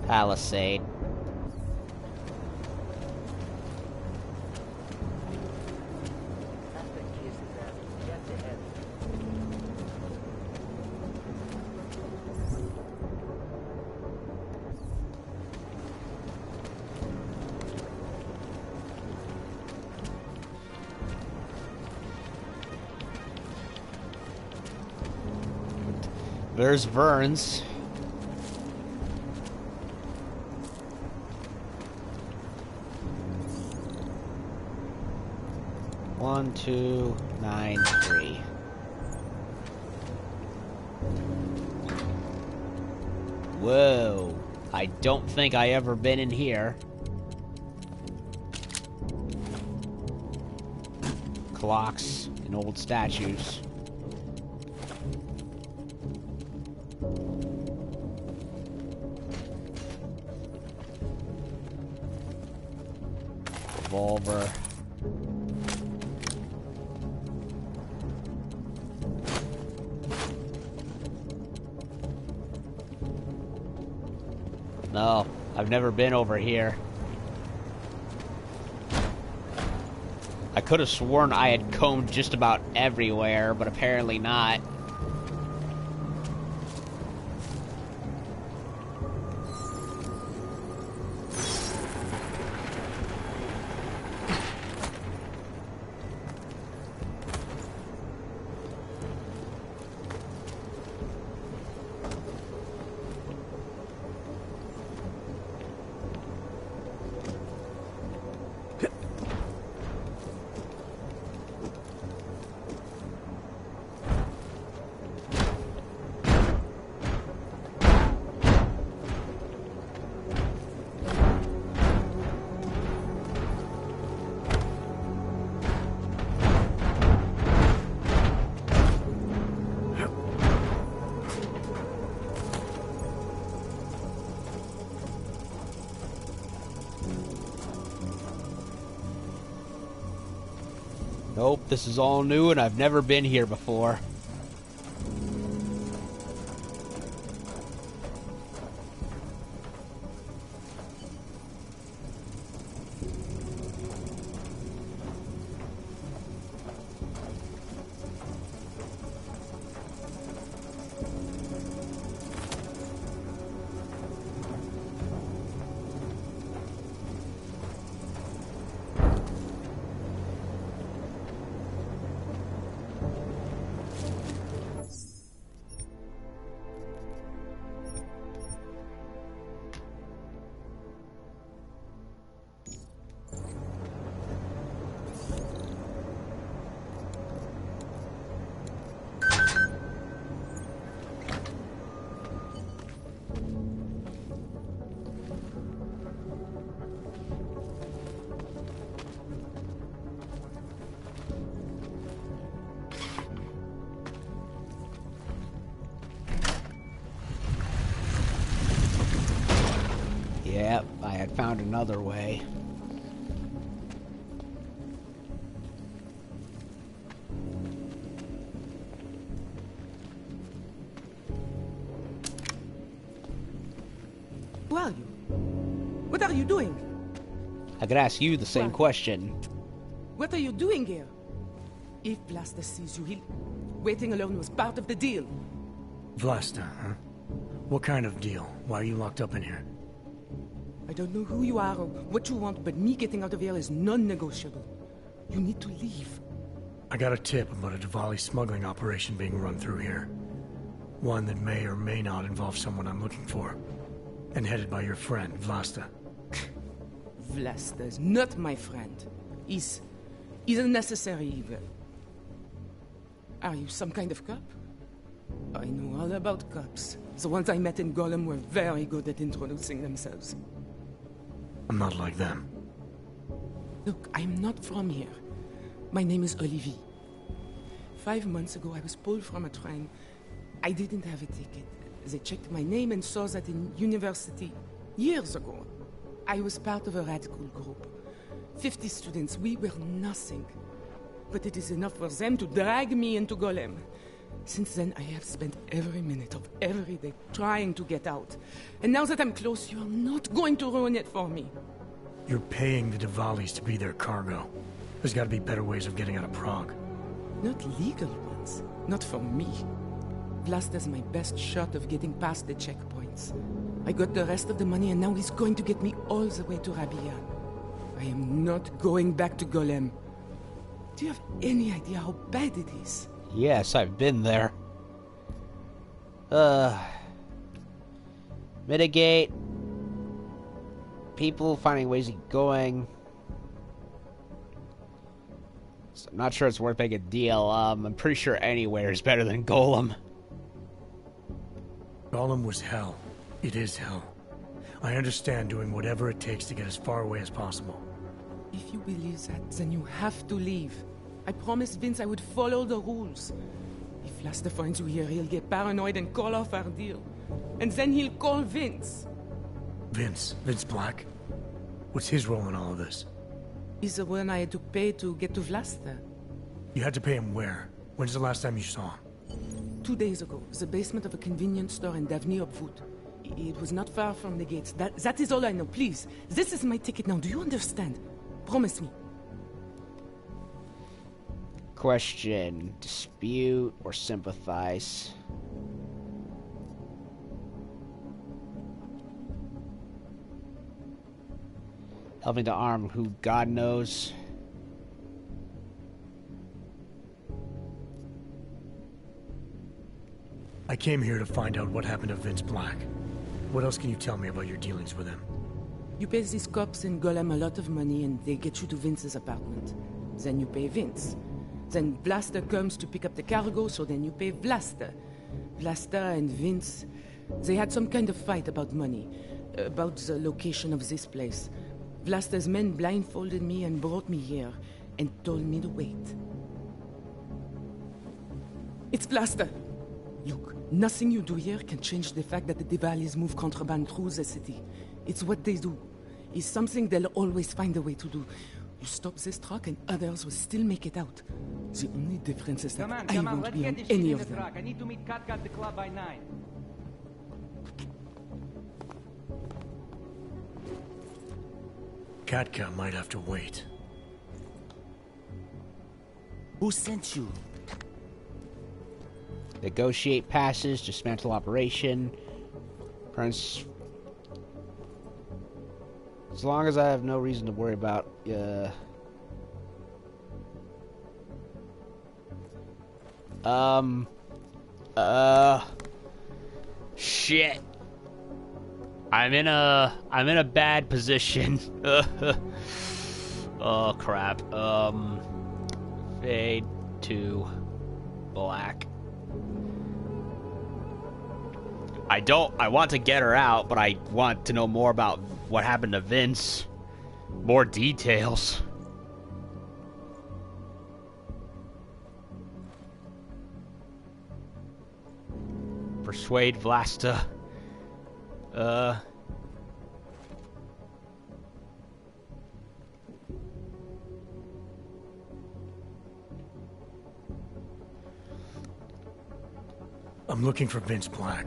Palisade. There's Vern's. One, 2, 9, 3. Whoa. I don't think I ever been in here. Clocks and old statues. revolver. No, I've never been over here. I could have sworn I had combed just about everywhere, but apparently not. Nope, this is all new and I've never been here before. Yep, I had found another way. Who are you? What are you doing? I could ask you the same question. What are you doing here? If Vlasta sees you, waiting alone was part of the deal. Vlasta, huh? What kind of deal? Why are you locked up in here? I don't know who you are or what you want, but me getting out of here is non-negotiable. You need to leave. I got a tip about a Diwali smuggling operation being run through here. One that may or may not involve someone I'm looking for. And headed by your friend, Vlasta. Vlasta is not my friend. He's a necessary evil. Are you some kind of cop? I know all about cops. The ones I met in Golem were very good at introducing themselves. I'm not like them. Look, I'm not from here. My name is Olivier. 5 months ago, I was pulled from a train. I didn't have a ticket. They checked my name and saw that in university years ago. I was part of a radical group. 50 students, we were nothing. But it is enough for them to drag me into Golem. Since then, I have spent every minute of every day trying to get out. And now that I'm close, you are not going to ruin it for me. You're paying the Diwalis to be their cargo. There's got to be better ways of getting out of Prague. Not legal ones. Not for me. Vlasta's my best shot of getting past the checkpoints. I got the rest of the money and now he's going to get me all the way to Rabia. I am not going back to Golem. Do you have any idea how bad it is? Yes, I've been there. Mitigate. People finding ways of going. So I'm not sure it's worth making a deal. I'm pretty sure anywhere is better than Golem. Golem was hell. It is hell. I understand doing whatever it takes to get as far away as possible. If you believe that, then you have to leave. I promised Vince I would follow the rules. If Vlasta finds you here, he'll get paranoid and call off our deal. And then he'll call Vince. Vince Black? What's his role in all of this? is the one I had to pay to get to Vlasta. You had to pay him where? When's the last time you saw him? 2 days ago, the basement of a convenience store in Davny-op-Voet. It was not far from the gates. That is all I know. Please, this is my ticket now. Do you understand? Promise me. Question: dispute or sympathize? Helping to arm who God knows. I came here to find out what happened to Vince Black. What else can you tell me about your dealings with him? You pay these cops in Golem a lot of money and they get you to Vince's apartment. Then you pay Vince. Then Vlasta comes to pick up the cargo, so then you pay Vlasta. Vlasta and Vince, they had some kind of fight about money, about the location of this place. Vlasta's men blindfolded me and brought me here, and told me to wait. It's Vlasta! Look, nothing you do here can change the fact that the Devalis move contraband through the city. It's what they do. It's something they'll always find a way to do. You stop this truck and others will still make it out. The only difference is that I won't be on any of them. I need to meet Katka at the club by 9. Katka might have to wait. Who sent you? Negotiate passage, dismantle operation. Prince. As long as I have no reason to worry about, shit. I'm in a bad position. Oh crap. Fade to black. I want to get her out, but I want to know more about what happened to Vince. More details. Persuade Vlasta. I'm looking for Vince Black.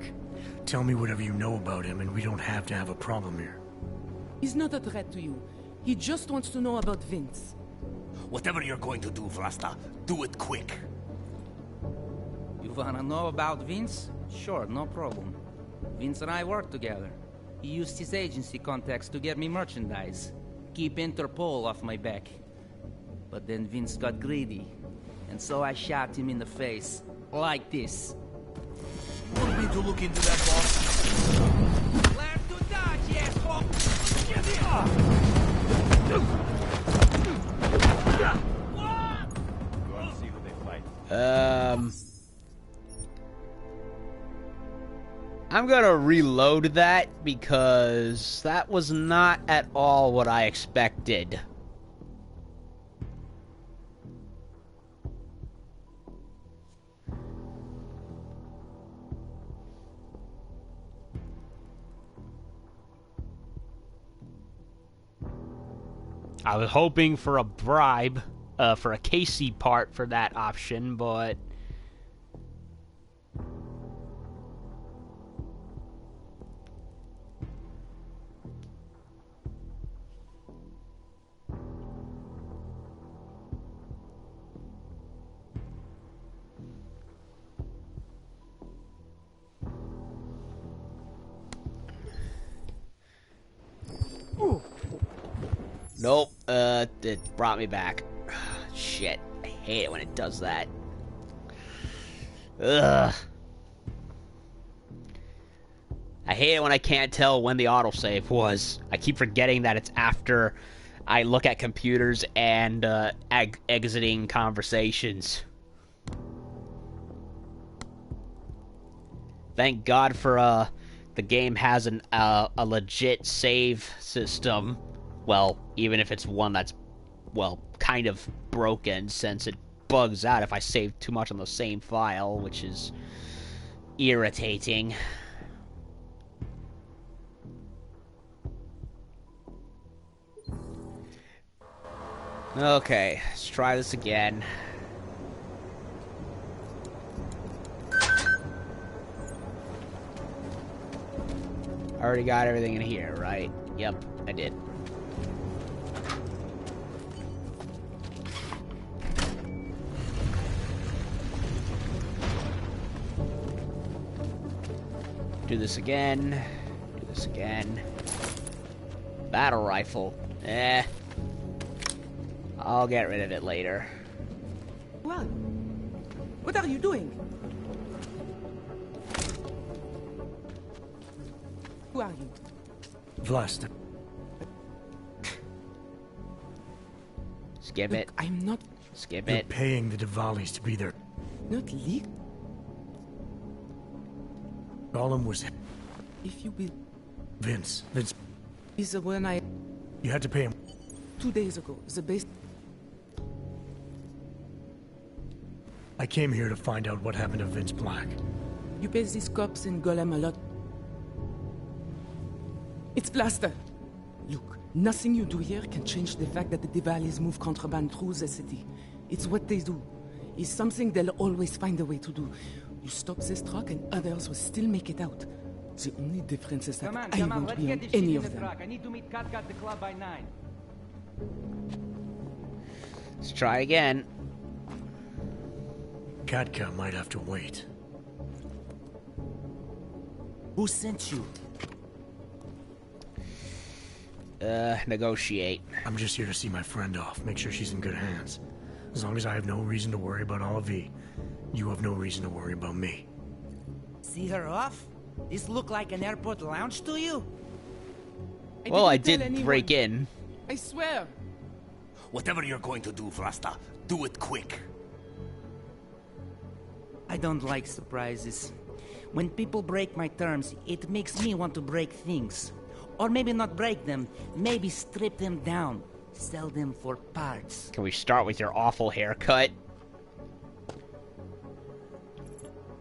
Tell me whatever you know about him, and we don't have to have a problem here. He's not a threat to you. He just wants to know about Vince. Whatever you're going to do, Vlasta, do it quick. You wanna know about Vince? Sure, no problem. Vince and I work together. He used his agency contacts to get me merchandise. Keep Interpol off my back. But then Vince got greedy. And so I shot him in the face. Like this. Want me to look into that, boss? Learn to dodge, asshole! Get Go and see who they fight. I'm gonna reload that because that was not at all what I expected. I was hoping for a bribe, for a Casey part for that option, but... Nope, it brought me back. Shit, I hate it when it does that. Ugh. I hate it when I can't tell when the autosave was. I keep forgetting that it's after I look at computers and exiting conversations. Thank God for the game has a legit save system. Well, even if it's one that's, well, kind of broken, since it bugs out if I save too much on the same file, which is irritating. Okay, let's try this again. I already got everything in here, right? Yep, I did. Do this again. Do this again. Battle rifle. I'll get rid of it later. What? What are you doing? Who are you? Vlasta. Skip Look, it. I'm not... Skip You're it. paying the Diwalis to be there. Not legal. Gollum was... If you will... Vince is the one I... You had to pay him. 2 days ago, the base... I came here to find out what happened to Vince Black. You pay these cops in Golem a lot. It's Blaster. Look, nothing you do here can change the fact that the Diwalis move contraband through the city. It's what they do. It's something they'll always find a way to do. You stop this truck and others will still make it out. The only difference is that I won't let's be get on this any shit in of the them. truck. I need to meet Kat at the club by 9. Let's try again. Katka might have to wait. Who sent you? Negotiate. I'm just here to see my friend off, make sure she's in good hands. As long as I have no reason to worry about Olive, you have no reason to worry about me. See her off? This look like an airport lounge to you? Well, I didn't tell did anyone. break in. I swear. Whatever you're going to do, Vlasta, do it quick. I don't like surprises. When people break my terms, it makes me want to break things. Or maybe not break them, maybe strip them down. Sell them for parts. Can we start with your awful haircut?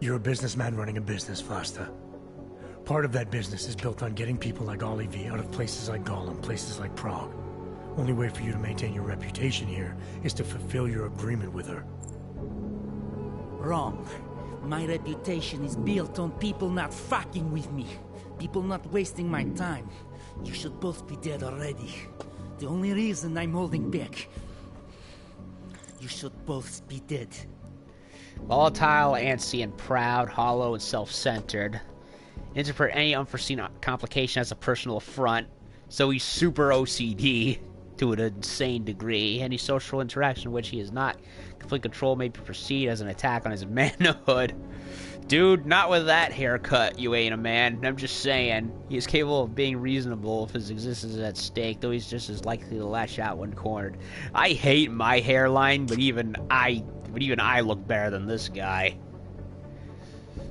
You're a businessman running a business, Vlasta. Part of that business is built on getting people like Olive out of places like Gollum, places like Prague. Only way for you to maintain your reputation here is to fulfill your agreement with her. Wrong. My reputation is built on people not fucking with me. People not wasting my time. You should both be dead already. The only reason I'm holding back. You should both be dead. Volatile, antsy, and proud, hollow, and self-centered. Interpret any unforeseen complication as a personal affront. So he's super OCD to an insane degree. Any social interaction in which he is not complete control may be perceived as an attack on his manhood. Dude, not with that haircut, you ain't a man. I'm just saying. He is capable of being reasonable if his existence is at stake, though he's just as likely to lash out when cornered. I hate my hairline, but even I look better than this guy.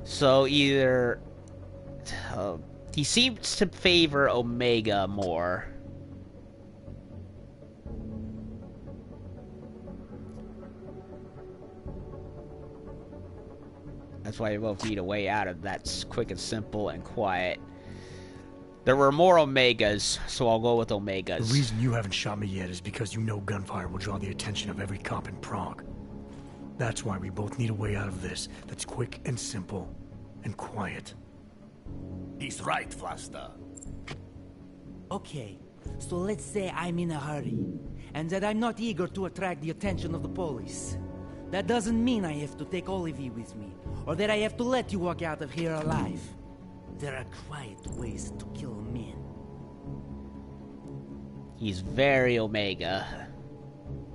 So either... he seems to favor Omega more. That's why you both need a way out of that quick and simple and quiet. There were more Omegas, so I'll go with Omegas. The reason you haven't shot me yet is because you know gunfire will draw the attention of every cop in Prague. That's why we both need a way out of this that's quick and simple and quiet. He's right, Vlasta. Okay, so let's say I'm in a hurry, and that I'm not eager to attract the attention of the police. That doesn't mean I have to take Olivie with me, or that I have to let you walk out of here alive. There are quiet ways to kill a man. He's very Omega.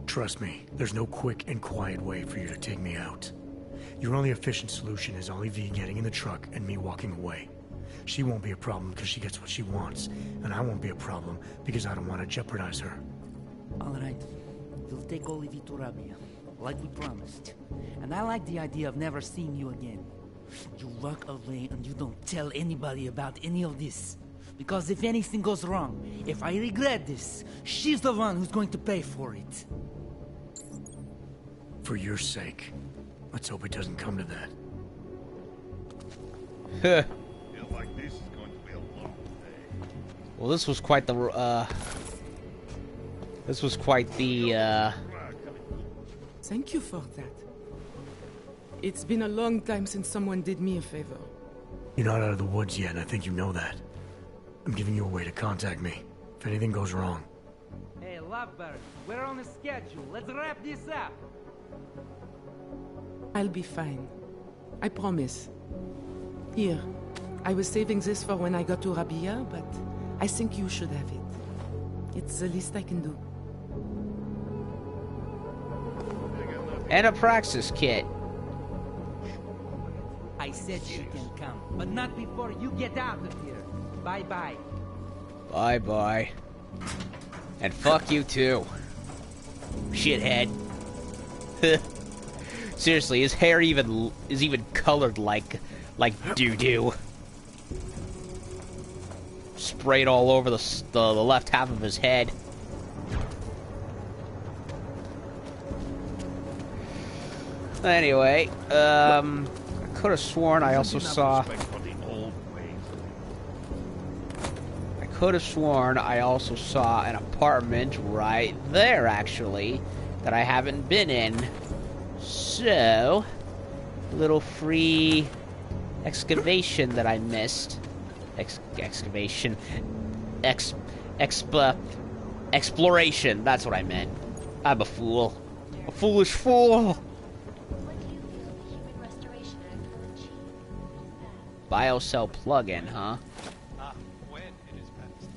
Trust me, there's no quick and quiet way for you to take me out. Your only efficient solution is Olive getting in the truck and me walking away. She won't be a problem because she gets what she wants, and I won't be a problem because I don't want to jeopardize her. Alright, we'll take Olivie to Rabia, like we promised. And I like the idea of never seeing you again. You walk away and you don't tell anybody about any of this. Because if anything goes wrong, if I regret this, she's the one who's going to pay for it. For your sake. Let's hope it doesn't come to that. Feels like this is going to be a long day. Well, this was quite the This was quite the, Thank you for that. It's been a long time since someone did me a favor. You're not out of the woods yet, and I think you know that. I'm giving you a way to contact me if anything goes wrong. Hey, Lovebird, we're on a schedule. Let's wrap this up. I'll be fine. I promise. Here, I was saving this for when I got to Rabia, but I think you should have it. It's the least I can do. and a praxis kit. I said she can come, but not before you get out of here. Bye-bye. Bye-bye. And fuck you too. Shithead. Seriously, his hair is even colored like doo-doo. Sprayed all over the left half of his head. Anyway, I could have sworn I also saw... I could have sworn I also saw an apartment right there, actually, that I haven't been in. So, a little free excavation that I missed. Exploration, that's what I meant. I'm a fool. A foolish fool! Biocell plugin, huh? When it is passed.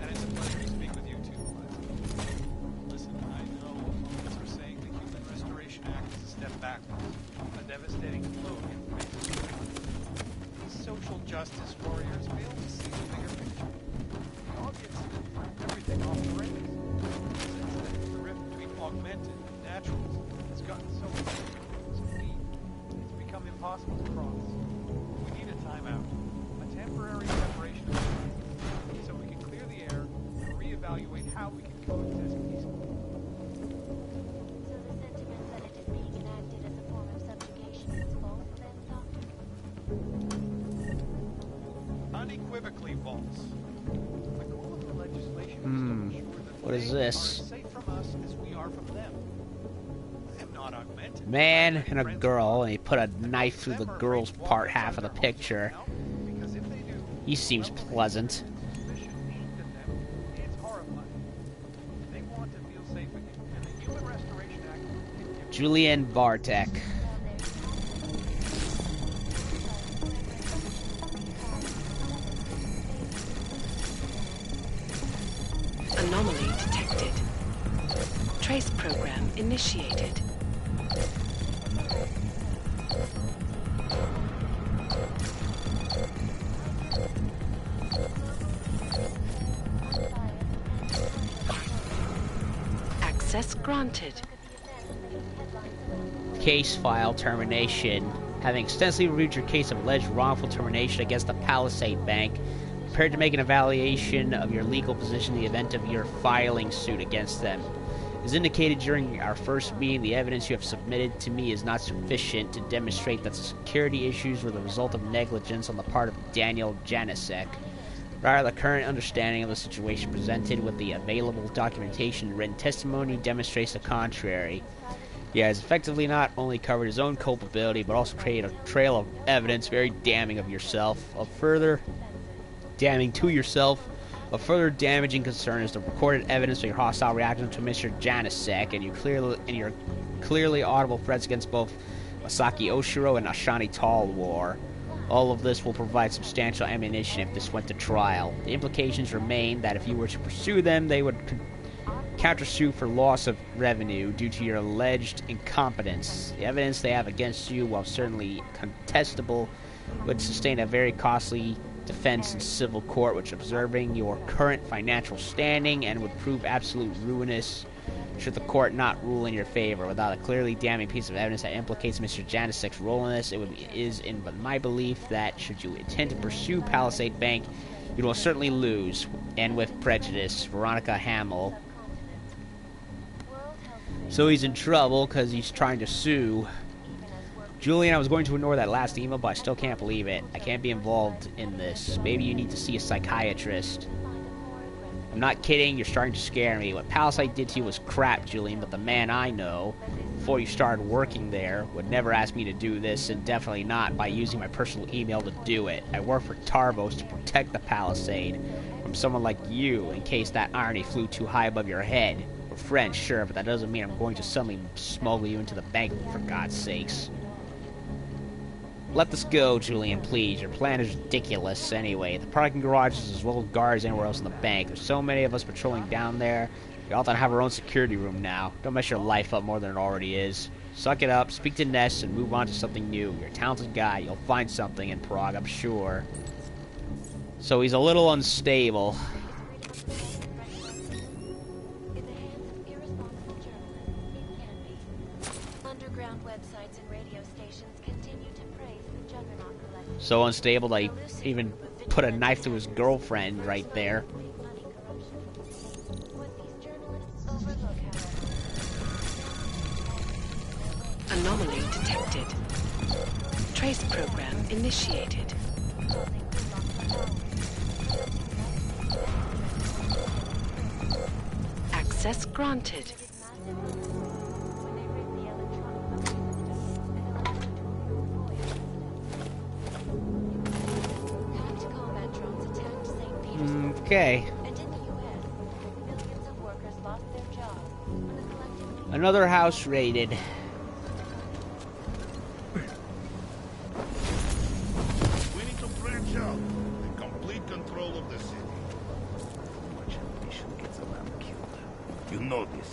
And it's a pleasure to speak with you too. Listen, I know opponents are saying the Human Restoration Act is a step backwards, a devastating blow against these social justice warriors fail to see the bigger picture. The audience everything off the rails. Since then, the rift between augmented and naturals has gotten so deep, it's become impossible to cross. Timeout. A temporary separation of the so we can clear the air and reevaluate how we can coexist peacefully. So the sentiment that it is being enacted as a form of subjugation is false then, Doctor? Unequivocally false. The goal of the legislation is to ensure that What is this? are as safe from us as we are from them. I am not augmented. Man and a girl, and he put a knife through the girl's part half of the picture. He seems pleasant. Julian Bartek. Anomaly detected. Trace program initiated. Access granted. Case file termination. Having extensively reviewed your case of alleged wrongful termination against the Palisade Bank, prepared to make an evaluation of your legal position in the event of your filing suit against them. As indicated during our first meeting, the evidence you have submitted to me is not sufficient to demonstrate that the security issues were the result of negligence on the part of Daniel Janusek. Rather, the current understanding of the situation presented with the available documentation and written testimony demonstrates the contrary. He has effectively not only covered his own culpability, but also created a trail of evidence very damning of yourself. Of further damning to yourself, of further damaging concern is the recorded evidence of your hostile reaction to Mr. Janusek and your clearly audible threats against both Masaki Oshiro and Ashani Talwar. All of this will provide substantial ammunition if this went to trial. The implications remain that if you were to pursue them, they would countersue for loss of revenue due to your alleged incompetence. The evidence they have against you, while certainly contestable, would sustain a very costly defense in civil court, which, observing your current financial standing, and would prove absolute ruinous should the court not rule in your favor. Without a clearly damning piece of evidence that implicates Mr. Janusek's role in this, it is in my belief that should you intend to pursue Palisade Bank, you will certainly lose, and with prejudice. Veronica Hamill. So he's in trouble because he's trying to sue. Julian, I was going to ignore that last email, but I still can't believe it. I can't be involved in this. Maybe you need to see a psychiatrist. I'm not kidding, you're starting to scare me. What Palisade did to you was crap, Julian, but the man I know, before you started working there, would never ask me to do this, and definitely not by using my personal email to do it. I work for Tarvos to protect the Palisade from someone like you, in case that irony flew too high above your head. We're friends, sure, but that doesn't mean I'm going to suddenly smuggle you into the bank, for God's sakes. Let this go, Julian, please. Your plan is ridiculous anyway. The parking garage is as well as guards anywhere else in the bank. There's so many of us patrolling down there. We all have our own security room now. Don't mess your life up more than it already is. Suck it up, speak to Ness, and move on to something new. You're a talented guy. You'll find something in Prague, I'm sure. So he's a little unstable. Underground websites and radio stations continue to praise the Juggernaut collection. So unstable that he even put a knife to his girlfriend right there. Anomaly detected. Trace program initiated. Access granted. Okay. Another house raided. We need to branch out and complete control of the city. Much ambition gets a man killed. You know this.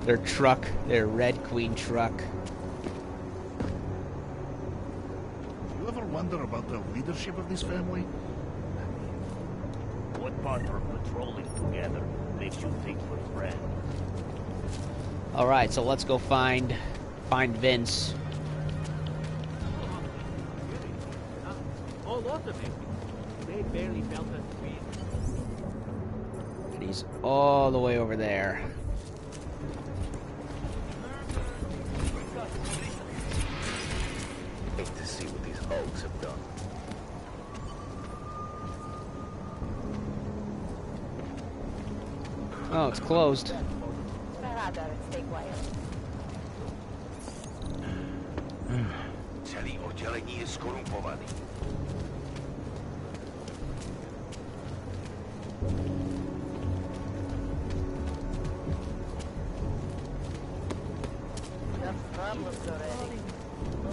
Their truck, their Red Queen truck. You ever wonder about the leadership of this family? What part of patrolling together makes you think we're friends? Alright, so let's go find Vince. All lots of it. They barely felt us breathe. And he's all the way over there. Hate to see what these hogs have done. Oh, it's closed. Celý oddělení je skorumpovaný.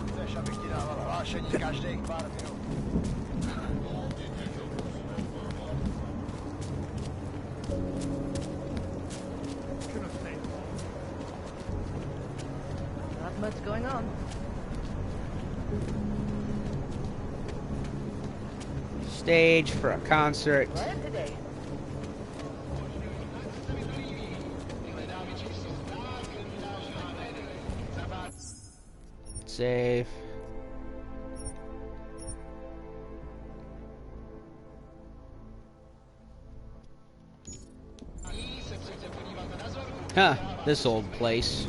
Chceš, abych ti dával hlášení každých pár minut. Not much going on. Stage for a concert. What today? Save. Huh, this old place.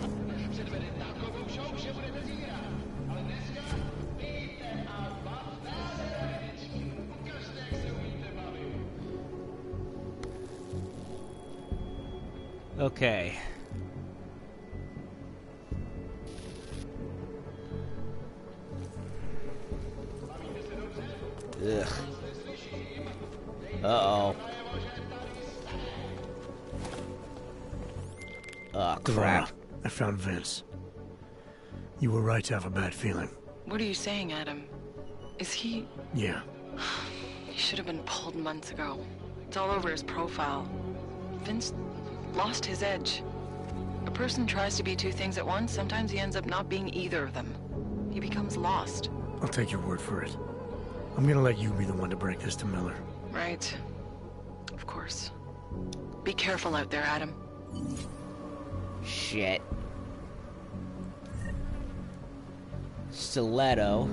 Okay. Ugh. Uh-oh. Oh, crap. I found Vince. You were right to have a bad feeling. What are you saying, Adam? Is he... Yeah. He should have been pulled months ago. It's all over his profile. Vince lost his edge. A person tries to be two things at once, sometimes he ends up not being either of them. He becomes lost. I'll take your word for it. I'm gonna let you be the one to break this to Miller. Right. Of course. Be careful out there, Adam. Shit. Stiletto.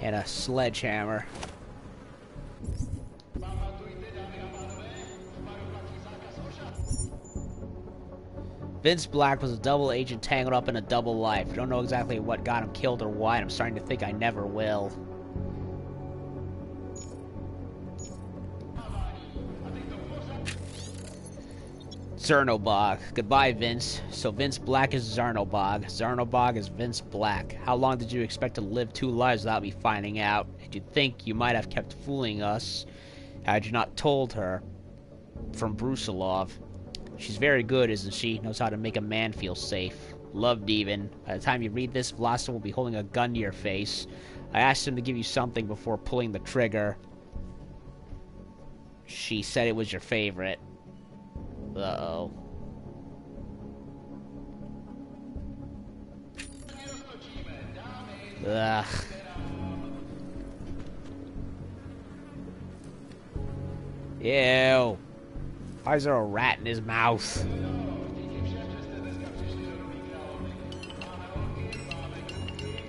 And a sledgehammer. Vince Black was a double agent tangled up in a double life. Don't know exactly what got him killed or why, and I'm starting to think I never will. Zernobog. Goodbye, Vince. So Vince Black is Zernobog. Zernobog is Vince Black. How long did you expect to live 2 lives without me finding out? Did you think you might have kept fooling us had you not told her? From Brusilov. She's very good, isn't she? Knows how to make a man feel safe. Loved even. By the time you read this, Vlasta will be holding a gun to your face. I asked him to give you something before pulling the trigger. She said it was your favorite. Uh-oh. Ugh. Ew. Why is there a rat in his mouth?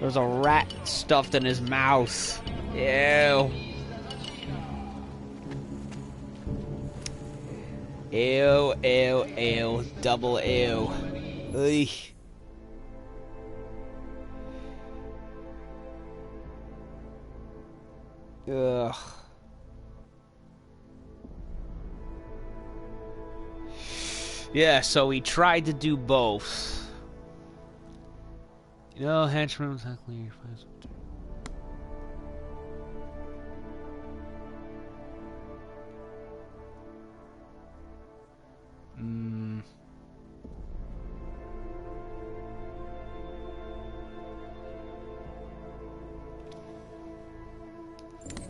There's a rat stuffed in his mouth. Ew. Ew, ew, ew. Double ew. Ugh. Ugh. Yeah, so he tried to do both. You know, henchman, exactly.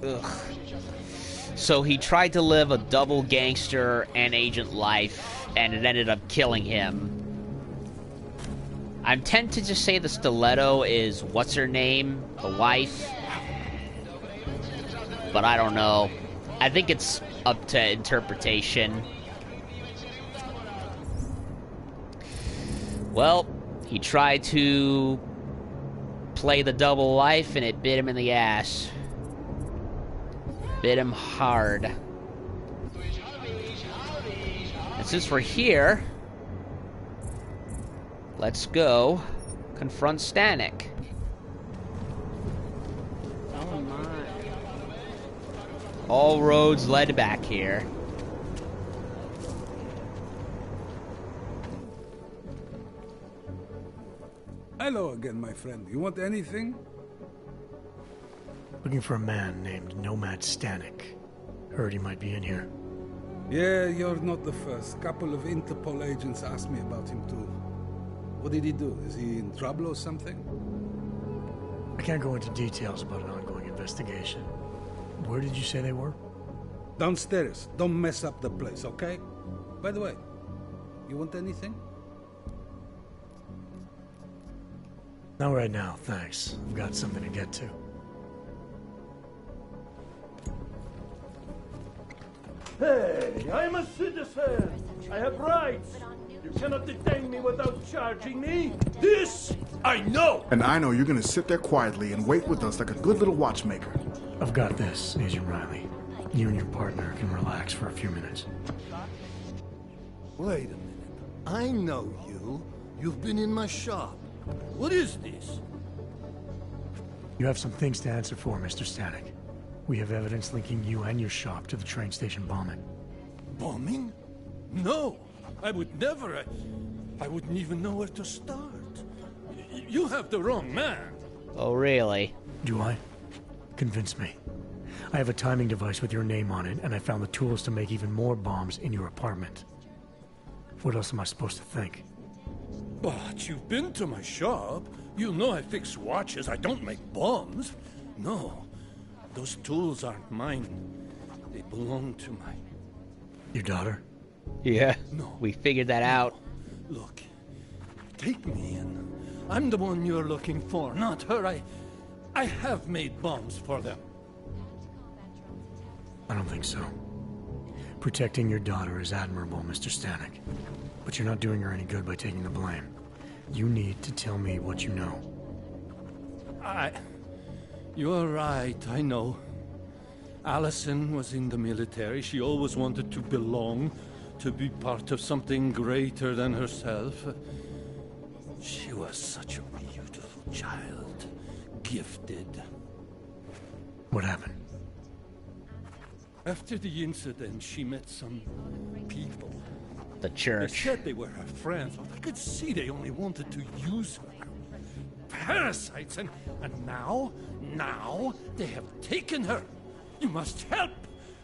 Ugh. So he tried to live a double gangster and agent life, and it ended up killing him. I'm tempted to say the stiletto is what's-her-name, the wife. But I don't know. I think it's up to interpretation. Well, he tried to play the double life, and it bit him in the ass. Bit him hard. And since we're here, let's go confront Stanek. Oh my. All roads led back here. Hello again, my friend. You want anything? Looking for a man named Nomad Stanek. Heard he might be in here. Yeah, you're not the first. Couple of Interpol agents asked me about him too. What did he do? Is he in trouble or something? I can't go into details about an ongoing investigation. Where did you say they were? Downstairs. Don't mess up the place, okay? By the way, you want anything? Not right now, thanks. I've got something to get to. Hey, I'm a citizen. I have rights. You cannot detain me without charging me. This I know. And I know you're gonna sit there quietly and wait with us like a good little watchmaker. I've got this, Agent Riley. You and your partner can relax for a few minutes. Wait a minute. I know you. You've been in my shop. What is this? You have some things to answer for, Mr. Stanek. We have evidence linking you and your shop to the train station bombing. Bombing? No, I would never. I wouldn't even know where to start. You have the wrong man. Oh, really? Do I? Convince me. I have a timing device with your name on it, and I found the tools to make even more bombs in your apartment. What else am I supposed to think? But you've been to my shop. You know I fix watches. I don't make bombs. No, those tools aren't mine. They belong to my... Your daughter? Yeah. No. We figured that out. Look, take me in. I'm the one you're looking for, not her. I have made bombs for them. I don't think so. Protecting your daughter is admirable, Mr. Stanek. But you're not doing her any good by taking the blame. You need to tell me what you know. You're right, I know. Allison was in the military. She always wanted to belong to be part of something greater than herself. She was such a beautiful child, gifted. What happened? After the incident, she met some people. The church. They said they were her friends, but I could see they only wanted to use her. Parasites, and now they have taken her. You must help.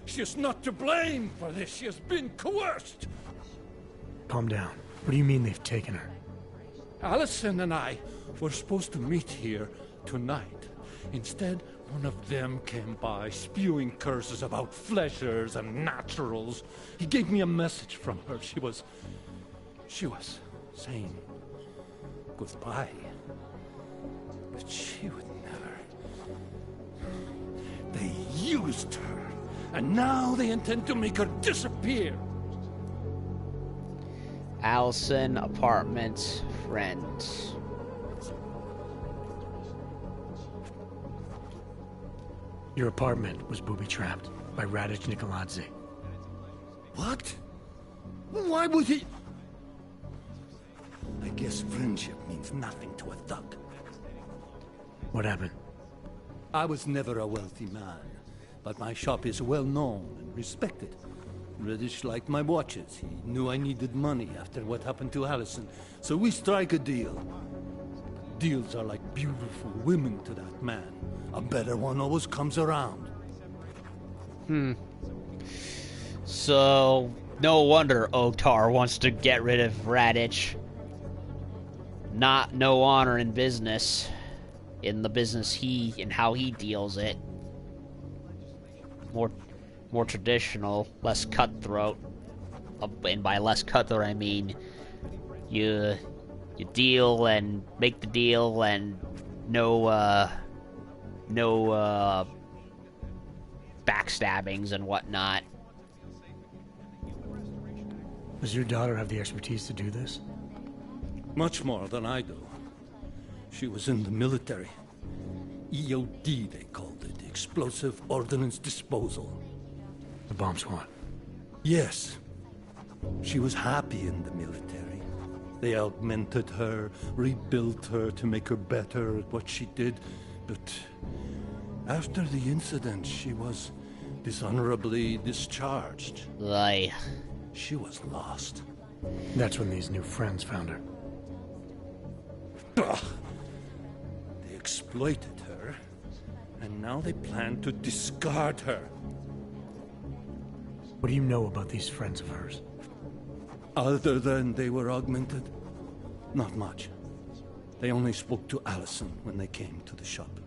She is not to blame for this. She has been coerced. Calm down. What do you mean they've taken her? Allison and I were supposed to meet here tonight. Instead, one of them came by, spewing curses about fleshers and naturals. He gave me a message from her. She was saying goodbye. But she would never. They used her, and now they intend to make her disappear. Allison, apartment, friend. Your apartment was booby-trapped by Radic Nikoladze. What? Why would he? I guess friendship means nothing to a thug. What happened? I was never a wealthy man, but my shop is well known and respected. Radic liked my watches. He knew I needed money after what happened to Allison, so we strike a deal. Deals are like beautiful women to that man. A better one always comes around. So, no wonder Oktar wants to get rid of Radic. No honor in business. In the business and how he deals it. More traditional, less cutthroat. And by less cutthroat, I mean you deal and make the deal and no backstabbings and whatnot. Does your daughter have the expertise to do this? Much more than I do. She was in the military. EOD, they called it. Explosive Ordnance Disposal. The bomb squad? Yes. She was happy in the military. They augmented her, rebuilt her to make her better at what she did. But after the incident, she was dishonorably discharged. Lie. She was lost. That's when these new friends found her. Ugh. They exploited her, and now they plan to discard her. What do you know about these friends of hers? Other than they were augmented? Not much. They only spoke to Allison when they came to the shop.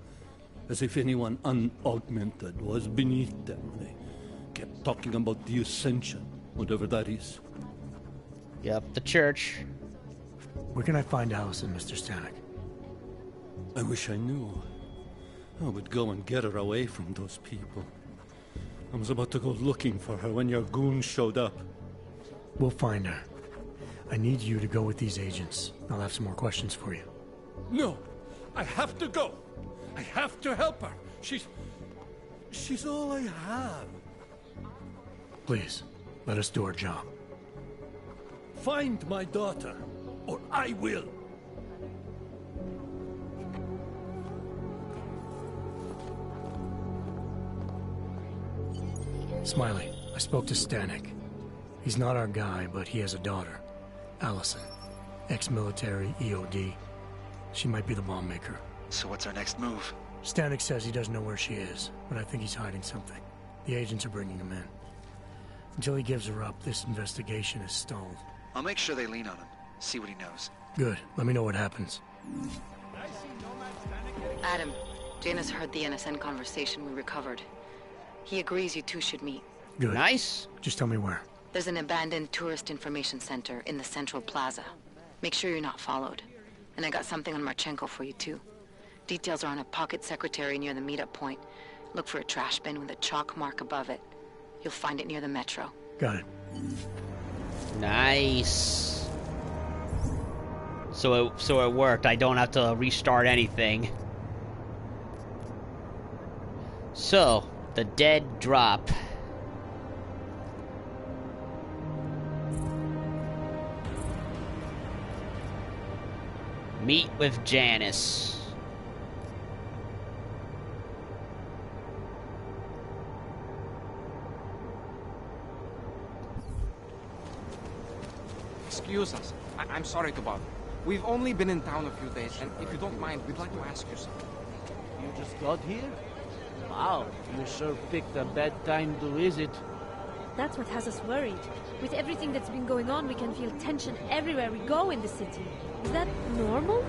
As if anyone unaugmented was beneath them. They kept talking about the Ascension, whatever that is. Yep, the church. Where can I find Allison, Mr. Stanek? I wish I knew. I would go and get her away from those people. I was about to go looking for her when your goons showed up. We'll find her. I need you to go with these agents. I'll have some more questions for you. No! I have to go! I have to help her! She's all I have. Please, let us do our job. Find my daughter, or I will! Smiley, I spoke to Stanek. He's not our guy, but he has a daughter, Allison. Ex-military, EOD. She might be the bomb maker. So what's our next move? Stanek says he doesn't know where she is, but I think he's hiding something. The agents are bringing him in. Until he gives her up, this investigation is stalled. I'll make sure they lean on him. See what he knows. Good. Let me know what happens. Adam, Janus heard the NSN conversation we recovered. He agrees you two should meet. Good. Nice. Just tell me where. There's an abandoned tourist information center in the central plaza. Make sure you're not followed. And I got something on Marchenko for you too. Details are on a pocket secretary near the meetup point. Look for a trash bin with a chalk mark above it. You'll find it near the metro. Got it. Nice. So it worked. I don't have to restart anything. So, the dead drop. Meet with Janus. Excuse us. I'm sorry to bother. We've only been in town a few days, and if you don't mind, we'd like to ask you something. You just got here? Wow, you sure picked a bad time to visit. That's what has us worried. With everything that's been going on, we can feel tension everywhere we go in the city. Is that normal?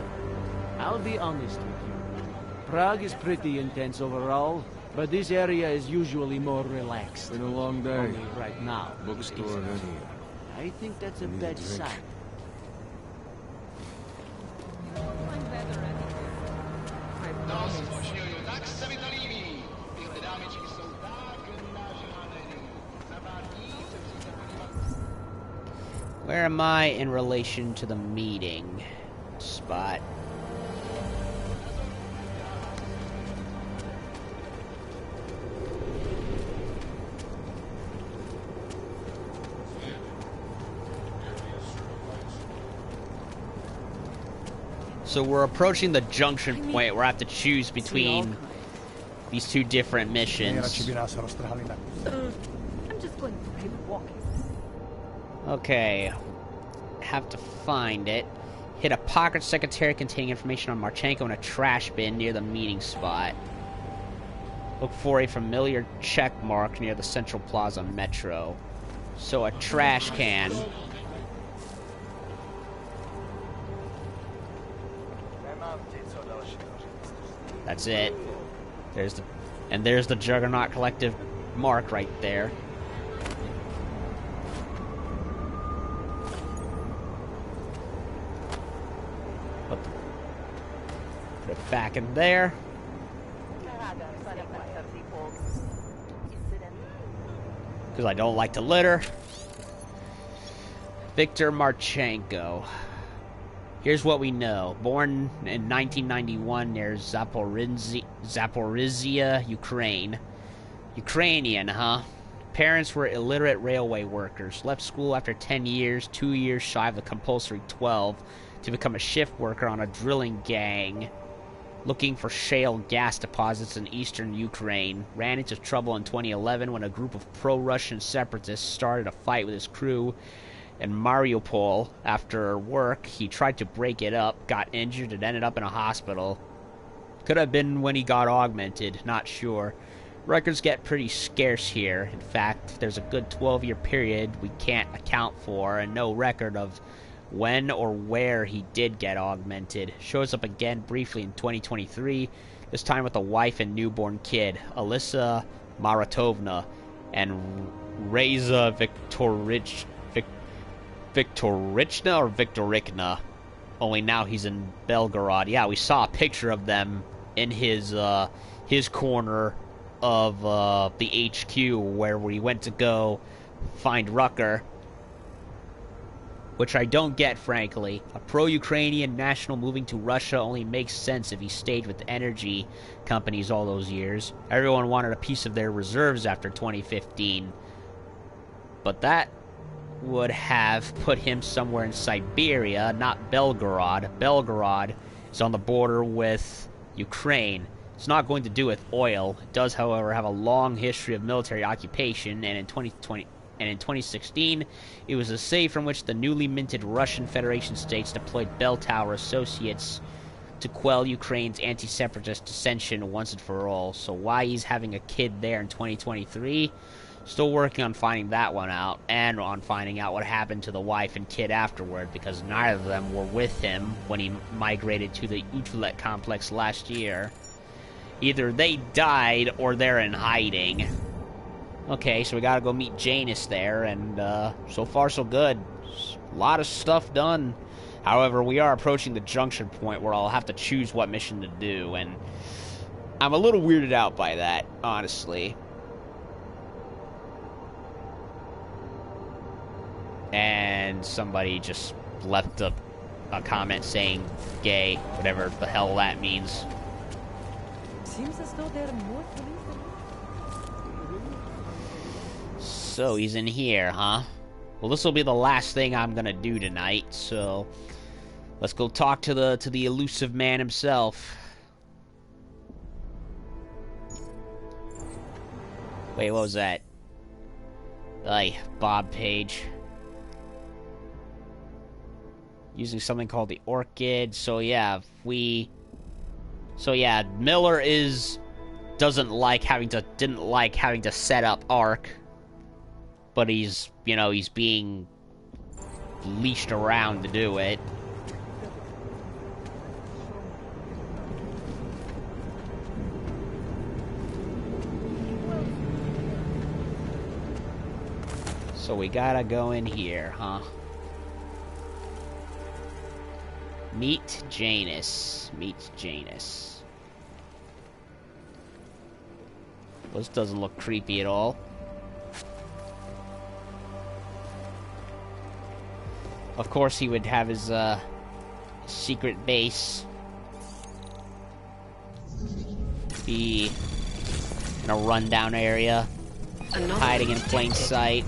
I'll be honest with you. Prague is pretty intense overall, but this area is usually more relaxed. Been a long day. Only right now. Bookstore isn't in it? here. I think that's a Need a bad drink. sign. Where am I in relation to the meeting spot? So we're approaching the junction point where I have to choose between these two different missions. I'm just going for a walk. Okay. Have to find it. Hit a pocket secretary containing information on Marchenko in a trash bin near the meeting spot. Look for a familiar check mark near the Central Plaza Metro. So a trash can. That's it. There's the Juggernaut Collective mark right there. Put it back in there. Because I don't like to litter. Viktor Marchenko. Here's what we know. Born in 1991 near Zaporizhia, Ukraine. Ukrainian, huh? Parents were illiterate railway workers. Left school after 10 years, 2 years shy of the compulsory 12, to become a shift worker on a drilling gang looking for shale gas deposits in eastern Ukraine. Ran into trouble in 2011 when a group of pro-Russian separatists started a fight with his crew in Mariupol. After work, he tried to break it up, got injured, and ended up in a hospital. Could have been when he got augmented, not sure. Records get pretty scarce here. In fact, there's a good 12-year period we can't account for, and no record of when or where he did get augmented. Shows up again briefly in 2023, this time with a wife and newborn kid, Alyssa Maratovna, and Reza Viktorichna or Viktorikna. Only now he's in Belgorod. Yeah, we saw a picture of them in his corner of the HQ where we went to go find Rucker. Which I don't get, frankly. A pro-Ukrainian national moving to Russia only makes sense if he stayed with energy companies all those years. Everyone wanted a piece of their reserves after 2015. But that would have put him somewhere in Siberia, not Belgorod. Belgorod is on the border with Ukraine. It's not going to do with oil. It does, however, have a long history of military occupation, and in 2016, it was a state from which the newly minted Russian Federation states deployed bell tower associates to quell Ukraine's anti-separatist dissension once and for all. So why he's having a kid there in 2023? Still working on finding that one out, and on finding out what happened to the wife and kid afterward, because neither of them were with him when he migrated to the Utrecht complex last year. Either they died or they're in hiding. Okay, so we gotta go meet Janus there, and so far so good. A lot of stuff done. However, we are approaching the junction point where I'll have to choose what mission to do, and I'm a little weirded out by that, honestly. And somebody just left a comment saying gay, whatever the hell that means. Seems as though there are more police than So he's in here, huh? Well, this will be the last thing I'm gonna do tonight, so Let's go talk to the elusive man himself. Wait, what was that? Bob Page. Using something called the Orchid. So yeah, Miller didn't like having to set up Ark, but he's being leashed around to do it. So we gotta go in here, huh? Meet Janus. Well, this doesn't look creepy at all. Of course, he would have his secret base be in a rundown area, hiding in plain sight.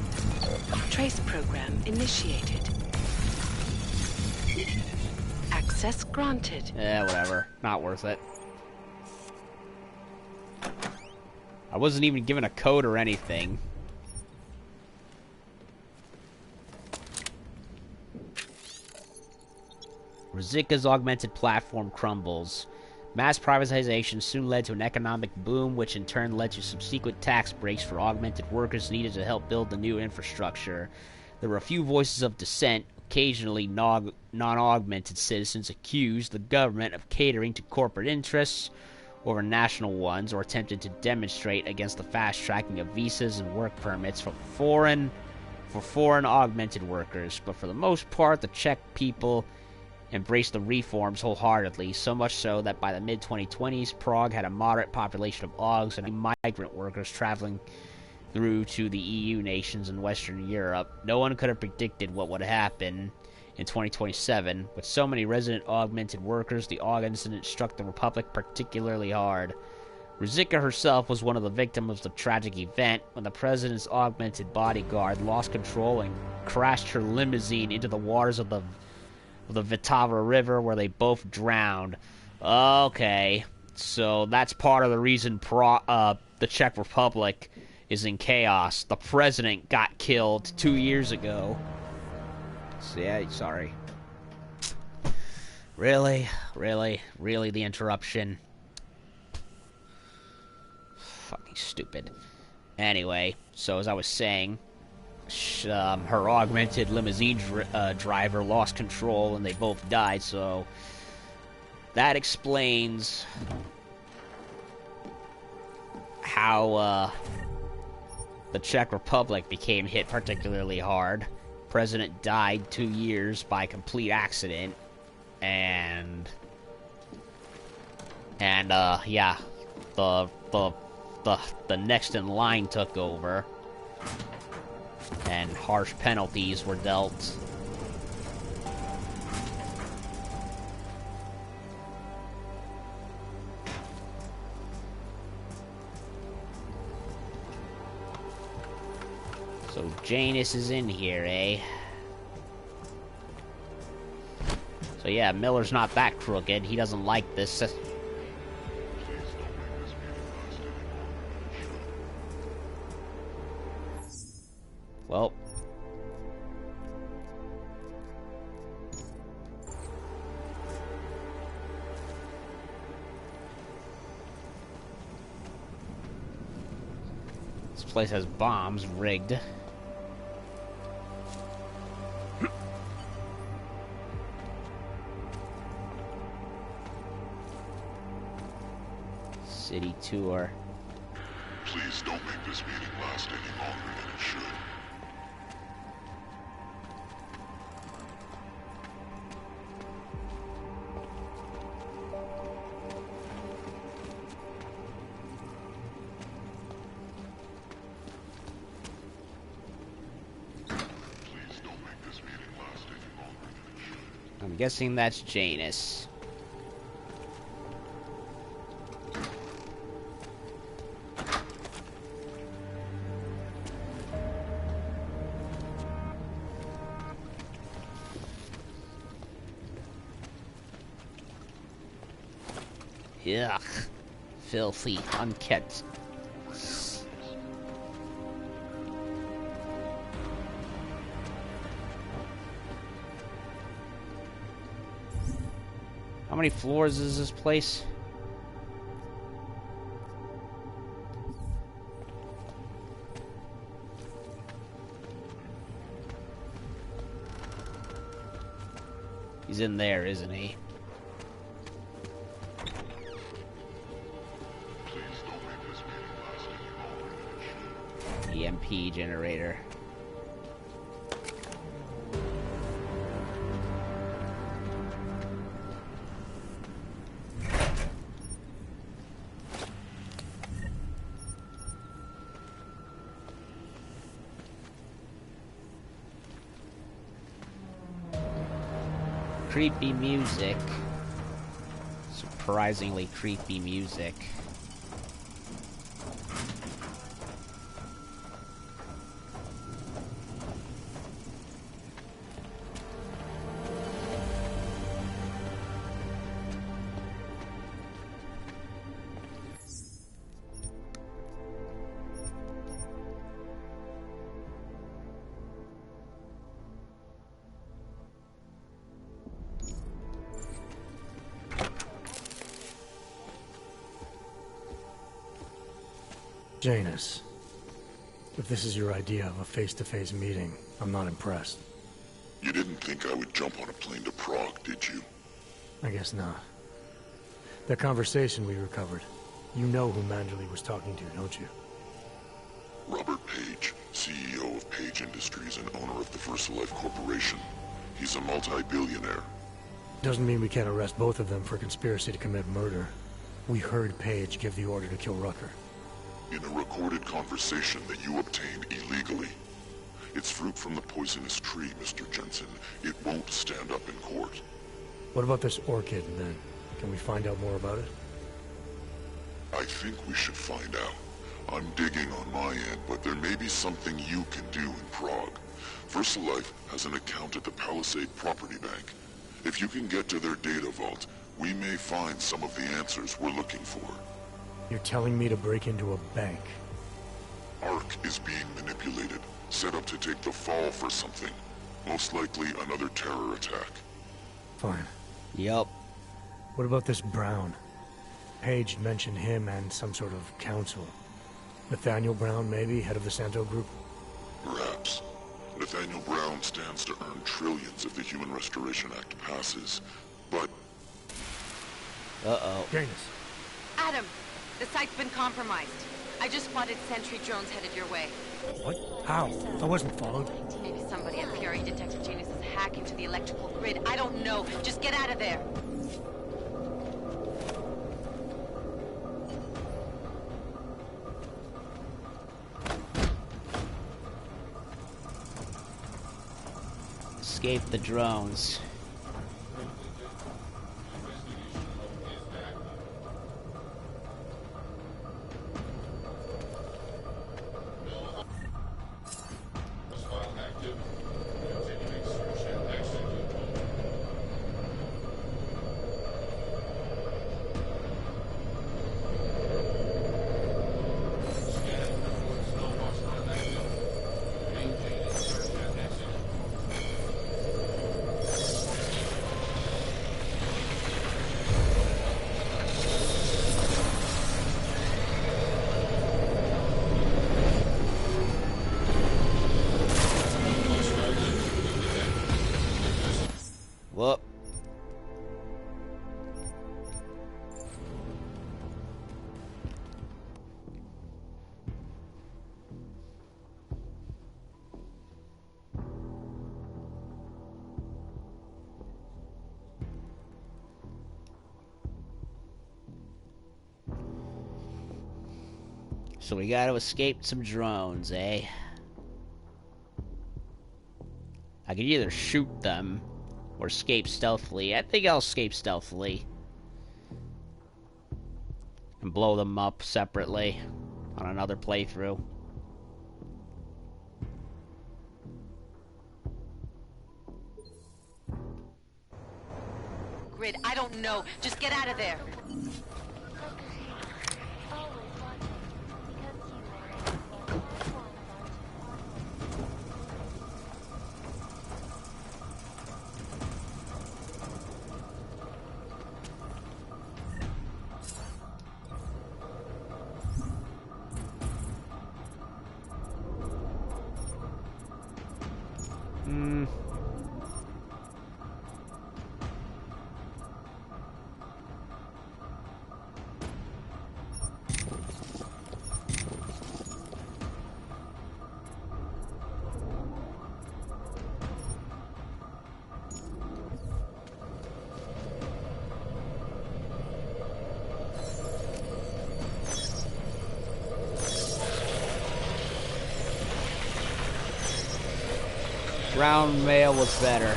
Trace program initiated. Access granted. Whatever. Not worth it. I wasn't even given a code or anything. Rizika's augmented platform crumbles. Mass privatization soon led to an economic boom, which in turn led to subsequent tax breaks for augmented workers needed to help build the new infrastructure. There were a few voices of dissent. Occasionally, non-augmented citizens accused the government of catering to corporate interests over national ones, or attempted to demonstrate against the fast-tracking of visas and work permits for foreign augmented workers. But for the most part, the Czech people embraced the reforms wholeheartedly, so much so that by the mid-2020s, Prague had a moderate population of Augs and migrant workers traveling through to the EU nations in Western Europe. No one could have predicted what would happen in 2027. With so many resident augmented workers, the Aug incident struck the Republic particularly hard. Rizika herself was one of the victims of the tragic event when the president's augmented bodyguard lost control and crashed her limousine into the waters of the Vltava River, where they both drowned. Okay, so that's part of the reason the Czech Republic is in chaos. The president got killed 2 years ago. So, yeah, sorry. Really, the interruption. Fucking stupid. Anyway, so as I was saying, her augmented limousine driver lost control and they both died, so that explains how the Czech Republic became hit particularly hard. President died 2 years by complete accident, and yeah, the next in line took over, and harsh penalties were dealt. So Janus is in here, eh? So yeah, Miller's not that crooked. He doesn't like this. Well. This place has bombs rigged. City tour. Please don't make this meeting last any longer than it should. Please don't make this meeting last any longer than it should. I'm guessing that's Janus. Ugh. Filthy, unkept. How many floors is this place? He's in there, isn't he? EMP generator. Creepy music. Surprisingly creepy music. Janus, if this is your idea of a face-to-face meeting, I'm not impressed. You didn't think I would jump on a plane to Prague, did you? I guess not. That conversation we recovered, you know who Manderley was talking to, don't you? Robert Page, CEO of Page Industries and owner of the VersaLife Corporation. He's a multi-billionaire. Doesn't mean we can't arrest both of them for conspiracy to commit murder. We heard Page give the order to kill Rucker. In a recorded conversation that you obtained illegally. It's fruit from the poisonous tree, Mr. Jensen. It won't stand up in court. What about this orchid, then? Can we find out more about it? I think we should find out. I'm digging on my end, but there may be something you can do in Prague. VersaLife has an account at the Palisade Property Bank. If you can get to their data vault, we may find some of the answers we're looking for. You're telling me to break into a bank? Ark is being manipulated, set up to take the fall for something. Most likely another terror attack. Fine. Yup. What about this Brown? Page mentioned him and some sort of council. Nathaniel Brown, maybe, head of the Santo Group? Perhaps. Nathaniel Brown stands to earn trillions if the Human Restoration Act passes, but... Uh-oh. Janus. Adam! The site's been compromised. I just spotted sentry drones headed your way. What? How? I wasn't followed. Maybe somebody at PRE detected Janus's hack into the electrical grid. I don't know. Just get out of there. Escape the drones. Whoop. So we gotta escape some drones, eh? I could either shoot them or escape stealthily. I think I'll escape stealthily. And blow them up separately on another playthrough. Grid, I don't know. Just get out of there. Ground mail was better.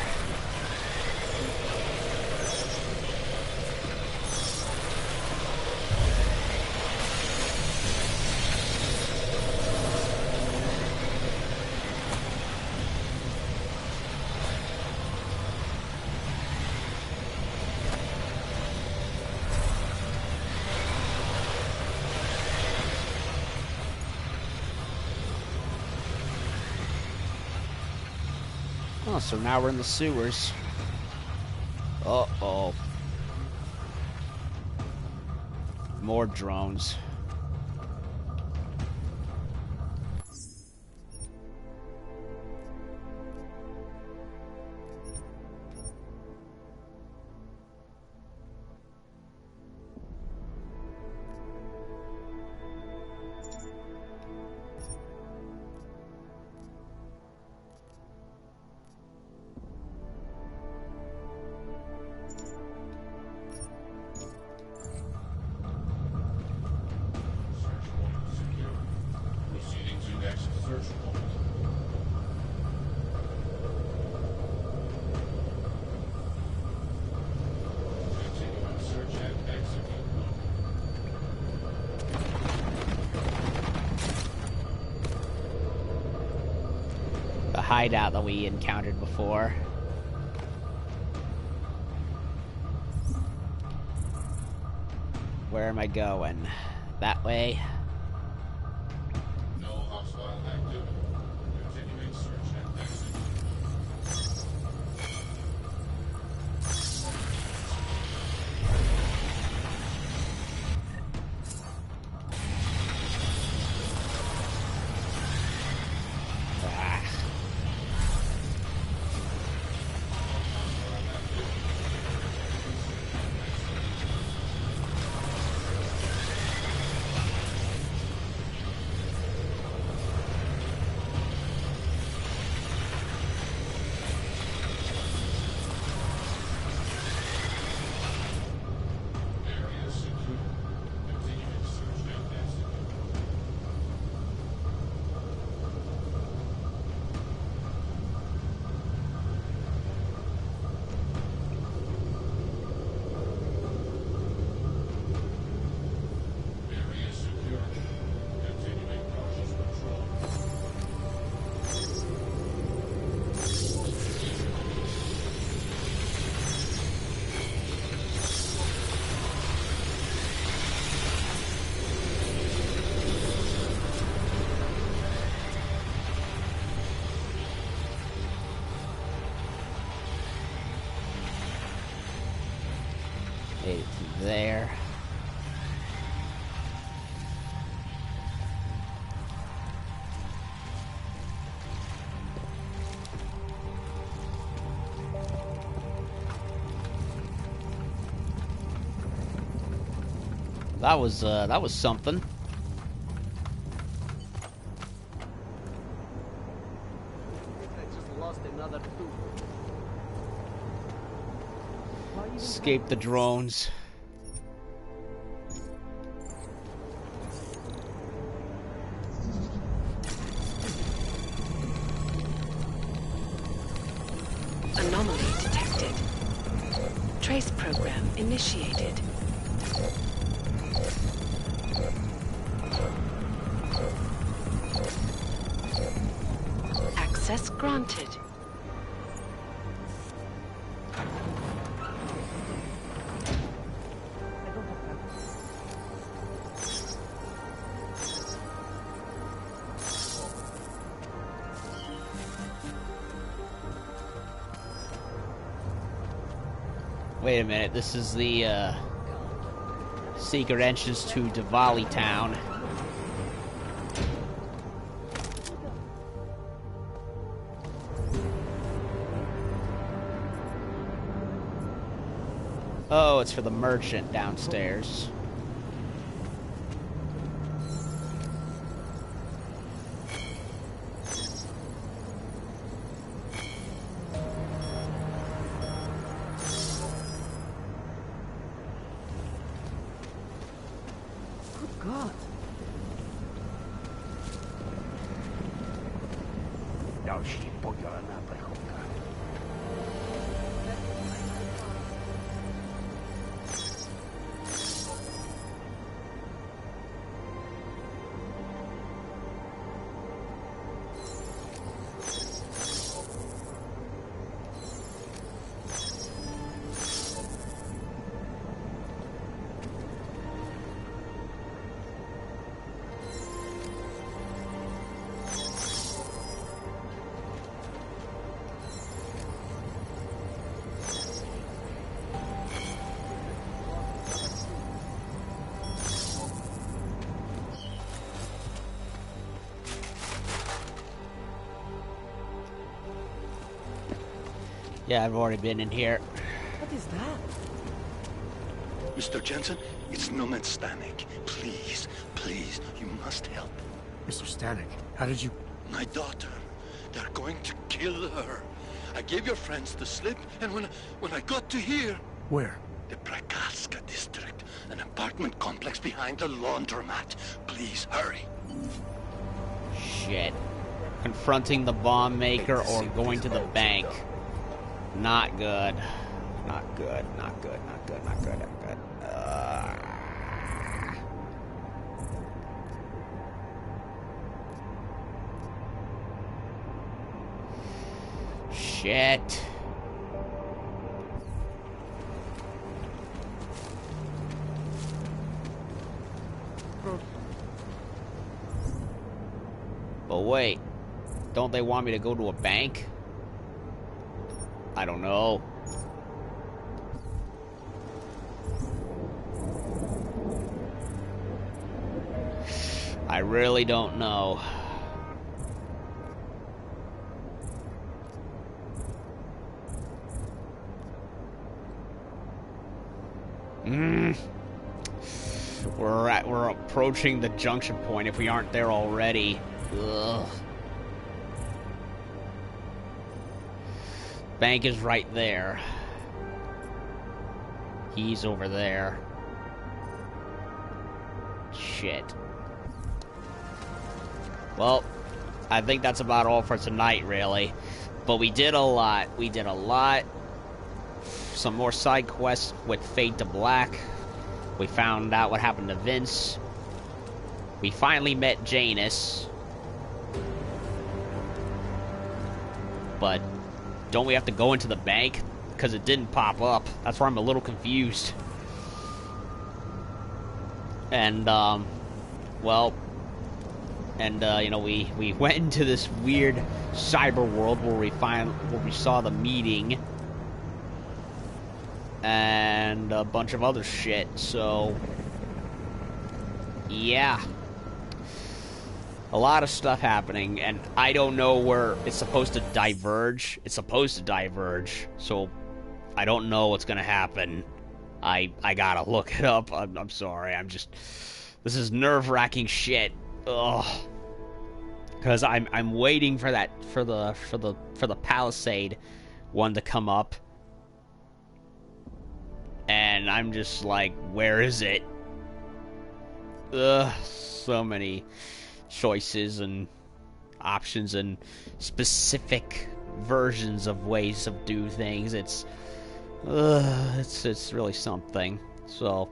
Oh, so now we're in the sewers. Uh-oh. More drones. The hideout that we encountered before. Where am I going? That way? No hostile activity. Continuing search and exit. Made it to there. That was something. Escape the drones. Anomaly detected. Trace program initiated. Access granted. Wait a minute, this is the secret entrance to Diwali Town. Oh, it's for the merchant downstairs. Good God. Další podělaná plechovka. Yeah, I've already been in here. What is that? Mr. Jensen, it's Nomad Stanek. Please, please, you must help. Mr. Stanek, how did you... My daughter. They're going to kill her. I gave your friends the slip, and when I got to here... Where? The Prakaska district. An apartment complex behind the laundromat. Please, hurry. Shit. Confronting the bomb maker or going to the bank. Not good. Not good. Not good. Not good. Not good. Not good. Shit. But wait. Don't they want me to go to a bank? I don't know. I really don't know. We're approaching the junction point if we aren't there already. Ugh. Bank is right there. He's over there. Shit. Well, I think that's about all for tonight, really. But we did a lot. We did a lot. Some more side quests with Fade to Black. We found out what happened to Vince. We finally met Janus. But don't we have to go into the bank? Because it didn't pop up. That's where I'm a little confused. And, well... And, you know, we went into this weird cyber world where we saw the meeting. And a bunch of other shit, so... Yeah. A lot of stuff happening, and I don't know where it's supposed to diverge. It's supposed to diverge, so I don't know what's gonna happen. I gotta look it up. I'm sorry. This is nerve-wracking shit. Ugh. Because I'm waiting for that for the Palisade one to come up. And I'm just like, where is it? Ugh, so many choices and options and specific versions of ways to do things. It's really something. So,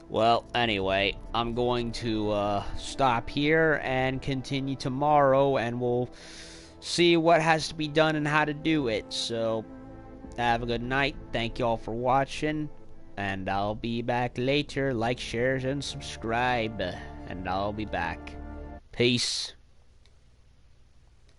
well, anyway, I'm going to stop here and continue tomorrow, and we'll see what has to be done and how to do it. So, have a good night. Thank you all for watching, and I'll be back later. Like, share, and subscribe, and I'll be back. Peace.